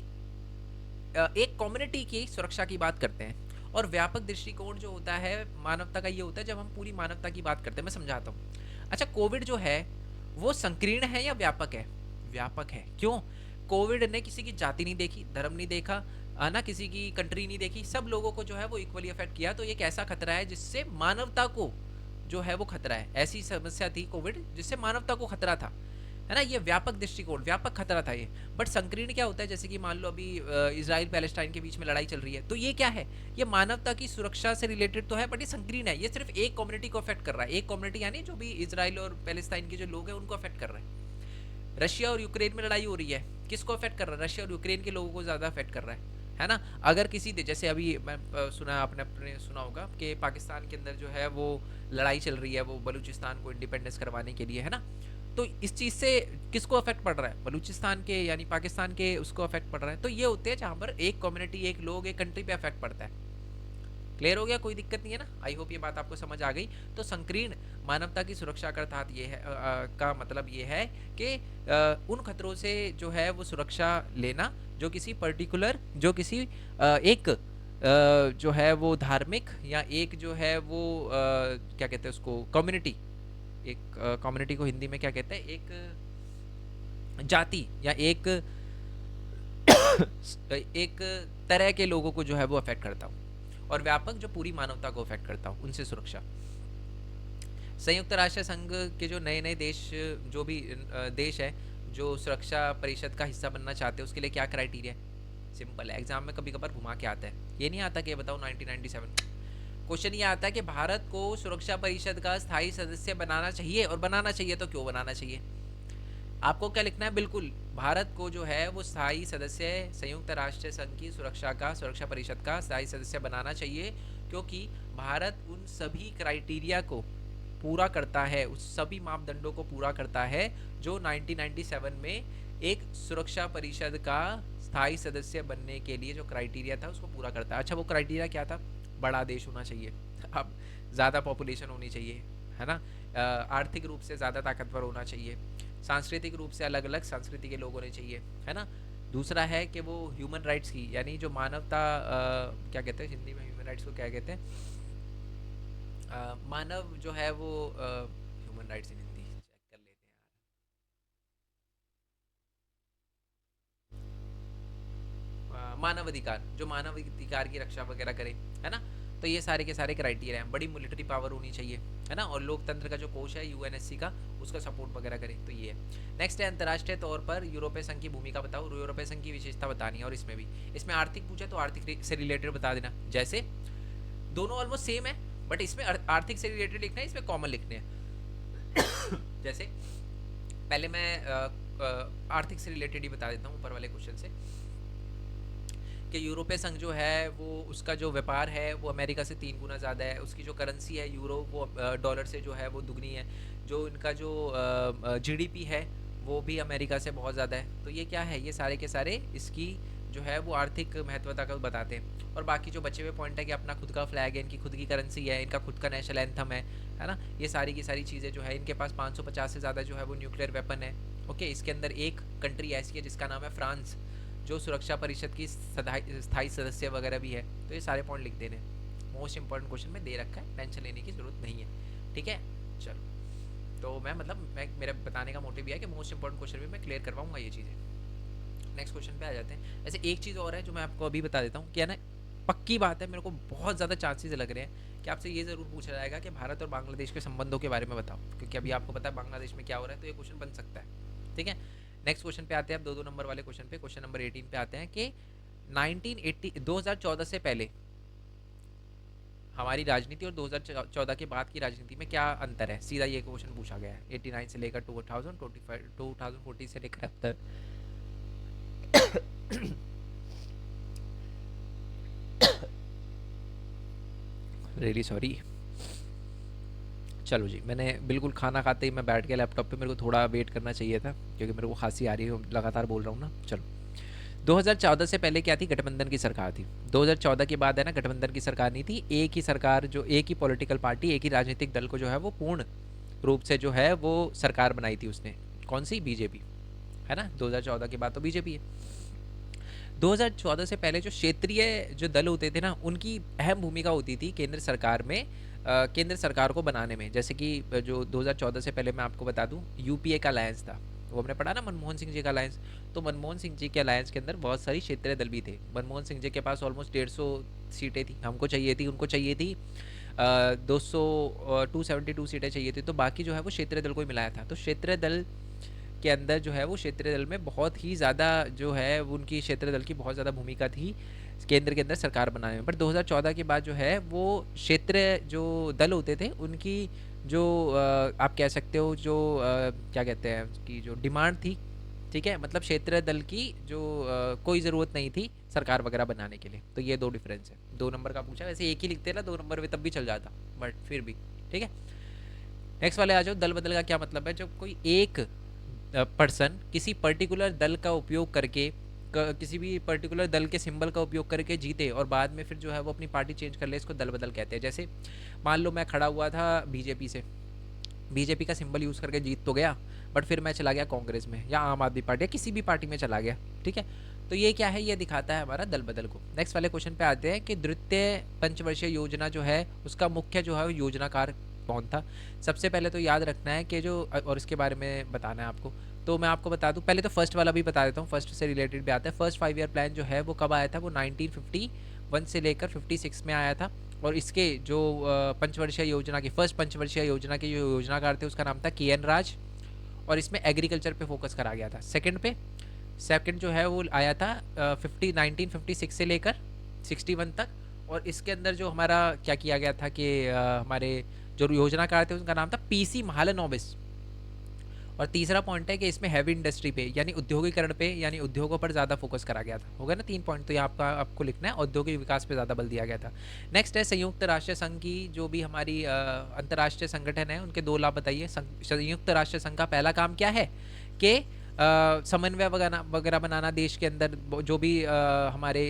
एक कम्युनिटी की सुरक्षा की बात करते हैं, और व्यापक दृष्टिकोण जो होता है मानवता का, ये होता है जब हम पूरी मानवता की बात करते हैं। मैं समझाता हूँ। अच्छा, कोविड जो है वो संकीर्ण है या व्यापक है? व्यापक है। क्यों? कोविड ने किसी की जाति नहीं देखी, धर्म नहीं देखा, ना किसी की कंट्री नहीं देखी, सब लोगों को जो है वो इक्वली अफेक्ट किया। तो एक ऐसा खतरा है जिससे मानवता को जो है वो खतरा है। ऐसी समस्या थी कोविड जिससे मानवता को खतरा था, है ना। ये व्यापक दृष्टिकोण, व्यापक खतरा था ये। बट संकीर्ण क्या होता है? जैसे कि मान लो अभी इजराइल पैलेस्टाइन के बीच में लड़ाई चल रही है, तो ये क्या है? ये मानवता की सुरक्षा से रिलेटेड तो है, बट ये संकीर्ण है। ये सिर्फ एक कम्युनिटी को अफेक्ट कर रहा है, एक कम्युनिटी यानी जो भी इजराइल और पैलेस्टाइन के जो लोग हैं उनको अफेक्ट कर रहा है। रशिया और यूक्रेन में लड़ाई हो रही है, किसको अफेक्ट कर रहा है? रशिया और यूक्रेन के लोगों को ज़्यादा अफेक्ट कर रहा है ना। अगर किसी जैसे अभी मैं सुना, आपने सुना होगा कि पाकिस्तान के अंदर जो है वो लड़ाई चल रही है, वो बलूचिस्तान को इंडिपेंडेंस करवाने के लिए, है ना। तो इस चीज़ से किसको अफेक्ट पड़ रहा है? बलूचिस्तान के यानी पाकिस्तान के उसको अफेक्ट पड़ रहा है। तो ये होते हैं जहाँ पर एक कम्युनिटी, एक लोग, एक कंट्री पे अफेक्ट पड़ता है। क्लियर हो गया? कोई दिक्कत नहीं है ना? आई होप ये बात आपको समझ आ गई। तो संकीर्ण मानवता की सुरक्षा का अर्थात ये है, का मतलब ये है कि उन खतरों से जो है वो सुरक्षा लेना जो किसी पर्टिकुलर, जो किसी एक जो है वो धार्मिक, या एक जो है वो क्या कहते हैं उसको, कम्युनिटी। एक कम्युनिटी को हिंदी में क्या कहते हैं? एक जाति या एक एक तरह के लोगों को जो है वो अफेक्ट करता हूँ, और व्यापक जो पूरी मानवता को अफेक्ट करता हो उनसे सुरक्षा। संयुक्त राष्ट्र संघ के जो नए नए देश, जो भी देश है जो सुरक्षा परिषद का हिस्सा बनना चाहते हैं, उसके लिए क्या क्राइटेरिया है? सिंपल है, एग्जाम में कभी कभार घुमा के आता है, ये नहीं आता कि बताओ 1997 क्वेश्चन ये आता है कि भारत को सुरक्षा परिषद का स्थायी सदस्य बनाना चाहिए, और बनाना चाहिए तो क्यों बनाना चाहिए? आपको क्या लिखना है? बिल्कुल, भारत को जो है वो स्थायी सदस्य संयुक्त राष्ट्र संघ की सुरक्षा परिषद का स्थायी सदस्य बनाना चाहिए, क्योंकि भारत उन सभी क्राइटेरिया को पूरा करता है, उस सभी मापदंडों को पूरा करता है जो 1997 में एक सुरक्षा परिषद का स्थायी सदस्य बनने के लिए जो क्राइटेरिया था उसको पूरा करता है। अच्छा, वो क्राइटेरिया क्या था? बड़ा देश होना चाहिए, अब ज़्यादा पॉपुलेशन होनी चाहिए, है ना, आर्थिक रूप से ज़्यादा ताकतवर होना चाहिए, सांस्कृतिक रूप से अलग अलग संस्कृति के लोग होने चाहिए, है ना। दूसरा है कि वो ह्यूमन राइट्स की, यानी जो मानवता, क्या कहते हैं हिंदी में ह्यूमन राइट्स को क्या कहते हैं? मानव जो है वो ह्यूमन राइट्स इन हिंदी चेक कर लेते हैं यार। मानव अधिकार, जो मानव अधिकार की रक्षा वगैरह करे, है ना। तो ये सारे के सारे क्राइटेरिया हैं। बड़ी मिलिट्री पावर होनी चाहिए, है ना, और लोकतंत्र का जो कोष है यूएनएससी का, उसका सपोर्ट वगैरह करे, तो ये है। नेक्स्ट है अंतर्राष्ट्रीय तौर पर यूरोपीय संघ की भूमिका बताओ। यूरोपीय संघ की विशेषता बतानी है, और इसमें भी, इसमें आर्थिक पूछे तो आर्थिक से रिलेटेड बता देना। जैसे दोनों ऑलमोस्ट सेम है, बट इसमें आर्थिक से रिलेटेड लिखना है, इसमें कॉमन लिखने हैं। जैसे पहले मैं आर्थिक से रिलेटेड ही बता देता हूँ ऊपर वाले क्वेश्चन से, कि यूरोपीय संघ जो है वो उसका जो व्यापार है वो अमेरिका से 3 गुना ज़्यादा है, उसकी जो करेंसी है यूरो वो डॉलर से जो है वो दुगनी है, जो इनका जो जीडीपी है वो भी अमेरिका से बहुत ज़्यादा है। तो ये क्या है? ये सारे के सारे इसकी जो है वो आर्थिक महत्वता को बताते हैं। और बाकी जो बचे हुए पॉइंट है कि अपना खुद का फ्लैग है, इनकी खुद की करेंसी है, इनका खुद का नेशनल एंथम है ना, ये सारी की सारी चीज़ें जो है, इनके पास 550 से ज़्यादा जो है वो न्यूक्लियर वेपन है। ओके, इसके अंदर एक कंट्री ऐसी है जिसका नाम है फ्रांस, जो सुरक्षा परिषद की स्थायी सदस्य वगैरह भी है। तो ये सारे पॉइंट लिख देने। मोस्ट इंपॉर्टेंट क्वेश्चन में दे रखा है, टेंशन लेने की जरूरत नहीं है, ठीक है। चलो, तो मैं मेरा बताने का मोटिव भी है कि मोस्ट इंपॉर्टेंट क्वेश्चन भी मैं क्लियर करवाऊंगा ये चीज़ें। नेक्स्ट क्वेश्चन पे आ जाते हैं। ऐसे एक चीज़ और है जो मैं आपको अभी बता देता हूँ, क्या ना, पक्की बात है, मेरे को बहुत ज़्यादा चांसेस लग रहे हैं कि आपसे ये ज़रूर पूछा जाएगा कि भारत और बांग्लादेश के संबंधों के बारे में बताओ, क्योंकि अभी आपको पता है बांग्लादेश में क्या हो रहा है, तो ये क्वेश्चन बन सकता है, ठीक है। नेक्स्ट क्वेश्चन पे आते हैं, अब 2-2 नंबर वाले क्वेश्चन पे। क्वेश्चन नंबर 18 पे आते हैं कि 2014 से पहले हमारी राजनीति और 2014 के बाद की राजनीति में क्या अंतर है? सीधा ये क्वेश्चन पूछा गया है। 89 से लेकर 2025 2014 से लेकर अब तक। Really sorry. चलो जी, मैंने बिल्कुल खाना खाते ही मैं बैठ गया लैपटॉप पे, मेरे को थोड़ा वेट करना चाहिए था क्योंकि मेरे को खांसी आ रही है, लगातार बोल रहा हूँ ना। चलो, 2014 से पहले क्या थी? गठबंधन की सरकार थी। 2014 के बाद है ना, गठबंधन की सरकार नहीं थी, एक ही सरकार, जो एक ही पॉलिटिकल पार्टी, एक ही राजनीतिक दल को जो है वो पूर्ण रूप से जो है वो सरकार बनाई थी उसने। कौन सी? बीजेपी, है ना। 2014 के बाद तो बीजेपी है। 2014 से पहले जो क्षेत्रीय जो दल होते थे ना, उनकी अहम भूमिका होती थी केंद्र सरकार में, केंद्र सरकार को बनाने में। जैसे कि जो 2014 से पहले मैं आपको बता दूं, यूपीए का अलायंस था, वो हमने पढ़ा ना, मनमोहन सिंह जी का अलायंस। तो मनमोहन सिंह जी के अलायंस के अंदर बहुत सारी क्षेत्रीय दल भी थे। मनमोहन सिंह जी के पास ऑलमोस्ट 150 सीटें थी, हमको चाहिए थी, उनको चाहिए थी 272 सीटें चाहिए थी। तो बाकी जो है वो क्षेत्रीय दल को ही मिलाया था। तो क्षेत्रीय दल के अंदर जो है वो क्षेत्रीय दल में बहुत ही ज़्यादा जो है उनकी क्षेत्रीय दल की बहुत ज़्यादा भूमिका थी केंद्र के अंदर सरकार बनाने में। पर 2014 के बाद जो है वो क्षेत्रीय जो दल होते थे उनकी जो आप कह सकते हो जो क्या कहते हैं उसकी जो डिमांड थी, ठीक है, मतलब क्षेत्रीय दल की जो कोई ज़रूरत नहीं थी सरकार वगैरह बनाने के लिए। तो ये दो डिफरेंस है। 2 नंबर का पूछा, वैसे एक ही लिखते ना 2 नंबर में तब भी चल जाता, बट फिर भी ठीक है। नेक्स्ट वाले आ जाओ। दल बदल का क्या मतलब है? जब कोई एक पर्सन किसी पर्टिकुलर दल का उपयोग करके किसी भी पर्टिकुलर दल के सिंबल का उपयोग करके जीते और बाद में फिर जो है वो अपनी पार्टी चेंज कर ले, इसको दल बदल कहते हैं। जैसे मान लो मैं खड़ा हुआ था बीजेपी से, बीजेपी का सिंबल यूज़ करके जीत तो गया, बट फिर मैं चला गया कांग्रेस में या आम आदमी पार्टी या किसी भी पार्टी में चला गया, ठीक है। तो ये क्या है? ये दिखाता है हमारा दल बदल को। नेक्स्ट वाले क्वेश्चन पे आते हैं कि द्वितीय पंचवर्षीय योजना जो है उसका मुख्य जो है योजनाकार कौन था? सबसे पहले तो याद रखना है कि जो और इसके बारे में बताना है आपको। तो मैं आपको बता दूं, पहले तो फर्स्ट वाला भी बता देता हूँ, फर्स्ट से रिलेटेड भी आता है। फर्स्ट 5 ईयर प्लान जो है वो कब आया था? वो वन से लेकर 56 में आया था। और इसके जो पंचवर्षीय योजना की फर्स्ट पंचवर्षीय योजना के जो योजनाकार थे उसका नाम था के एन राज, और इसमें एग्रीकल्चर पे फोकस करा गया था। सेकंड जो है वो आया था 1956 से लेकर 61 तक, और इसके अंदर जो हमारा क्या किया गया था कि हमारे जो योजनाकार थे उनका नाम था पीसी महालनोबिस। और तीसरा पॉइंट है कि इसमें हैवी इंडस्ट्री पे यानी उद्योगीकरण पे यानी उद्योगों पर ज़्यादा फोकस करा गया था। होगा ना 3 पॉइंट, तो यहाँ आपको लिखना है औद्योगिक विकास पे ज़्यादा बल दिया गया था। नेक्स्ट है संयुक्त राष्ट्र संघ की जो भी हमारी अंतर्राष्ट्रीय संगठन है उनके 2 लाभ बताइए। संयुक्त राष्ट्र संघ का पहला काम क्या है कि समन्वय वगैरह बनाना देश के अंदर, जो भी हमारे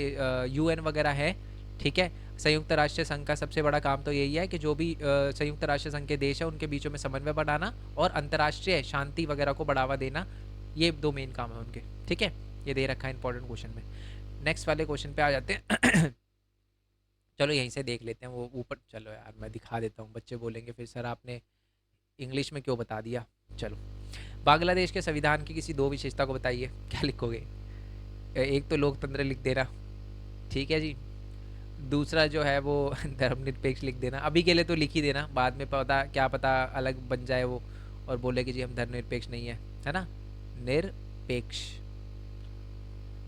यूएन वगैरह है, ठीक है। संयुक्त राष्ट्र संघ का सबसे बड़ा काम तो यही है कि जो भी संयुक्त राष्ट्र संघ के देश है उनके बीचों में समन्वय बनाना और अंतर्राष्ट्रीय शांति वगैरह को बढ़ावा देना, ये 2 मेन काम है उनके, ठीक है। ये दे रखा है इंपॉर्टेंट क्वेश्चन में। नेक्स्ट वाले क्वेश्चन पे आ जाते हैं। चलो यहीं से देख लेते हैं वो ऊपर। चलो यार मैं दिखा देता हूँ, बच्चे बोलेंगे फिर सर आपने इंग्लिश में क्यों बता दिया। चलो, बांग्लादेश के संविधान की किसी 2 विशेषता को बताइए। क्या लिखोगे? एक तो लोकतंत्र लिख देना, ठीक है जी। दूसरा जो है वो धर्मनिरपेक्ष लिख देना। अभी के लिए तो लिख ही देना, बाद में क्या पता अलग बन जाए वो और बोले कि जी हम धर्मनिरपेक्ष नहीं है ना, निरपेक्ष।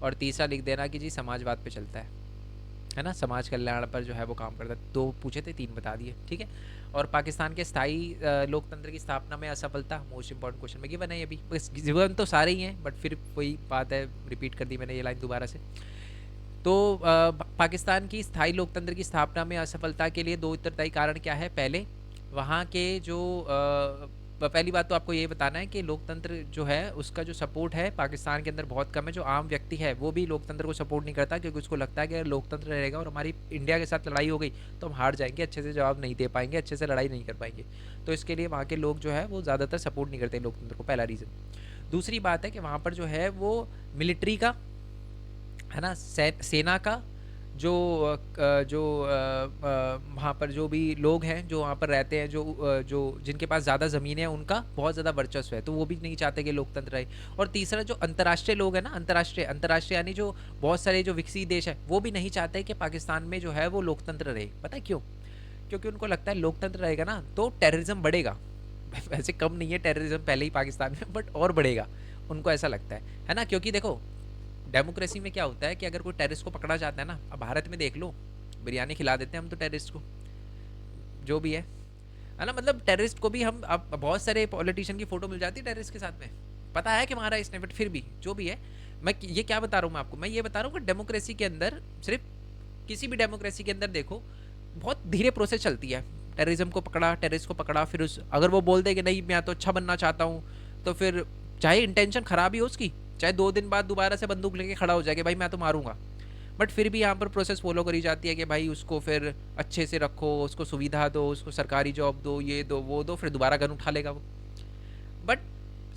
और तीसरा लिख देना कि जी समाजवाद पे चलता है ना, समाज कल्याण पर जो है वो काम करता है। 2 पूछे थे, 3 बता दिए, ठीक है। और पाकिस्तान के स्थायी लोकतंत्र की स्थापना में असफलता, मोस्ट इंपॉर्टेंट क्वेश्चन में गिवन है ये भी। बस गिवन तो सारे ही हैं बट फिर वही बात है, रिपीट कर दी मैंने ये लाइन दोबारा से। तो पाकिस्तान की स्थायी लोकतंत्र की स्थापना में असफलता के लिए 2 उत्तरदायी कारण क्या है। पहले, वहाँ के जो पहली बात तो आपको ये बताना है कि लोकतंत्र जो है उसका जो सपोर्ट है पाकिस्तान के अंदर बहुत कम है। जो आम व्यक्ति है वो भी लोकतंत्र को सपोर्ट नहीं करता, क्योंकि उसको लगता है कि अगर लोकतंत्र रहेगा और हमारी इंडिया के साथ लड़ाई हो गई तो हम हार जाएंगे, अच्छे से जवाब नहीं दे पाएंगे, अच्छे से लड़ाई नहीं कर पाएंगे। तो इसके लिए वहाँ के लोग जो है वो ज़्यादातर सपोर्ट नहीं करते लोकतंत्र को, पहला रीज़न। दूसरी बात है कि वहाँ पर जो है वो मिलिट्री का है ना, सेना का जो वहाँ पर जो भी लोग हैं जो वहाँ पर रहते हैं, जो जिनके पास ज़्यादा ज़मीनें हैं उनका बहुत ज़्यादा वर्चस्व है, तो वो भी नहीं चाहते कि लोकतंत्र रहे। और तीसरा जो अंतर्राष्ट्रीय लोग हैं ना, अंतर्राष्ट्रीय यानी जो बहुत सारे जो विकसित देश है वो भी नहीं चाहते कि पाकिस्तान में जो है वो लोकतंत्र रहे। पता है क्यों? क्योंकि उनको लगता है लोकतंत्र रहेगा ना तो टेररिज्म बढ़ेगा। वैसे कम नहीं है टेररिज्म पहले ही पाकिस्तान में, बट और बढ़ेगा, उनको ऐसा लगता है ना। क्योंकि देखो डेमोक्रेसी में क्या होता है कि अगर कोई टेररिस्ट को पकड़ा जाता है ना, अब भारत में देख लो, बिरयानी खिला देते हैं हम तो टेररिस्ट को, जो भी है ना। मतलब टेररिस्ट को भी हम, अब बहुत सारे पॉलिटिशियन की फोटो मिल जाती है टेररिस्ट के साथ में, पता है कि मारा इसने, बट फिर भी जो भी है। मैं ये क्या बता रहा हूँ मैं आपको, मैं ये बता रहा हूँ कि डेमोक्रेसी के अंदर, सिर्फ किसी भी डेमोक्रेसी के अंदर देखो बहुत धीरे प्रोसेस चलती है। टेररिज्म को पकड़ा, टेररिस्ट को पकड़ा, फिर उस अगर वो बोल दे कि नहीं मैं तो अच्छा बनना चाहता हूँ, तो फिर चाहे इंटेंशन खराब ही हो उसकी, चाहे 2 दिन बाद दोबारा से बंदूक लेके खड़ा हो जाए कि भाई मैं तो मारूंगा, बट फिर भी यहाँ पर प्रोसेस फॉलो करी जाती है कि भाई उसको फिर अच्छे से रखो, उसको सुविधा दो, उसको सरकारी जॉब दो, ये दो वो दो, फिर दोबारा गन उठा लेगा वो। बट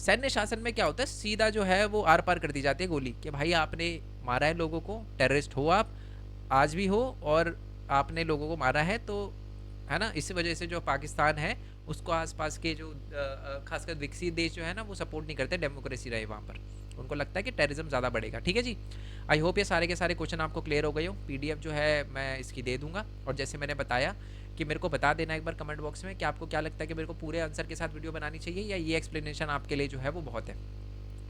सैन्य शासन में क्या होता है, सीधा जो है वो आर पार कर दी जाती है गोली कि भाई आपने मारा है लोगों को, टेररिस्ट हो आप, आज भी हो, और आपने लोगों को मारा है, तो है ना। इस वजह से जो पाकिस्तान है उसको आसपास के जो खासकर विकसित देश जो है ना वो सपोर्ट नहीं करते डेमोक्रेसी रहे वहाँ पर, उनको लगता है कि टेररिज्म ज़्यादा बढ़ेगा। ठीक है जी, आई होप ये सारे के सारे क्वेश्चन आपको क्लियर हो गए हो। पीडीएफ जो है मैं इसकी दे दूंगा, और जैसे मैंने बताया कि मेरे को बता देना एक बार कमेंट बॉक्स में कि आपको क्या लगता है कि मेरे को पूरे आंसर के साथ वीडियो बनानी चाहिए या ये एक्सप्लेनेशन आपके लिए जो है वो बहुत है।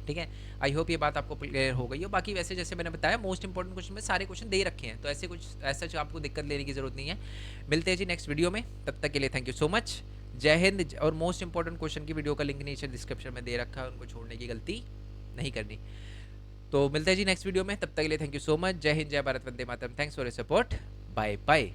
ठीक है, आई होप ये बात आपको क्लियर हो गई हो। बाकी वैसे जैसे मैंने बताया मोस्ट इंपॉर्टेंट क्वेश्चन में सारे क्वेश्चन दे रखे हैं, तो ऐसे कुछ ऐसा जो आपको दिक्कत लेने की जरूरत नहीं है। मिलते हैं जी नेक्स्ट वीडियो में, तब तक के लिए थैंक यू सो मच, जय हिंद। और मोस्ट इंपॉर्टेंट क्वेश्चन की वीडियो का लिंक नीचे डिस्क्रिप्शन में दे रखा है, उनको छोड़ने की गलती नहीं करनी। तो मिलते हैं जी नेक्स्ट वीडियो में, तब तक के लिए थैंक यू सो मच, जय हिंद, जय भारत, वंदे मातरम, thanks for your support, bye bye.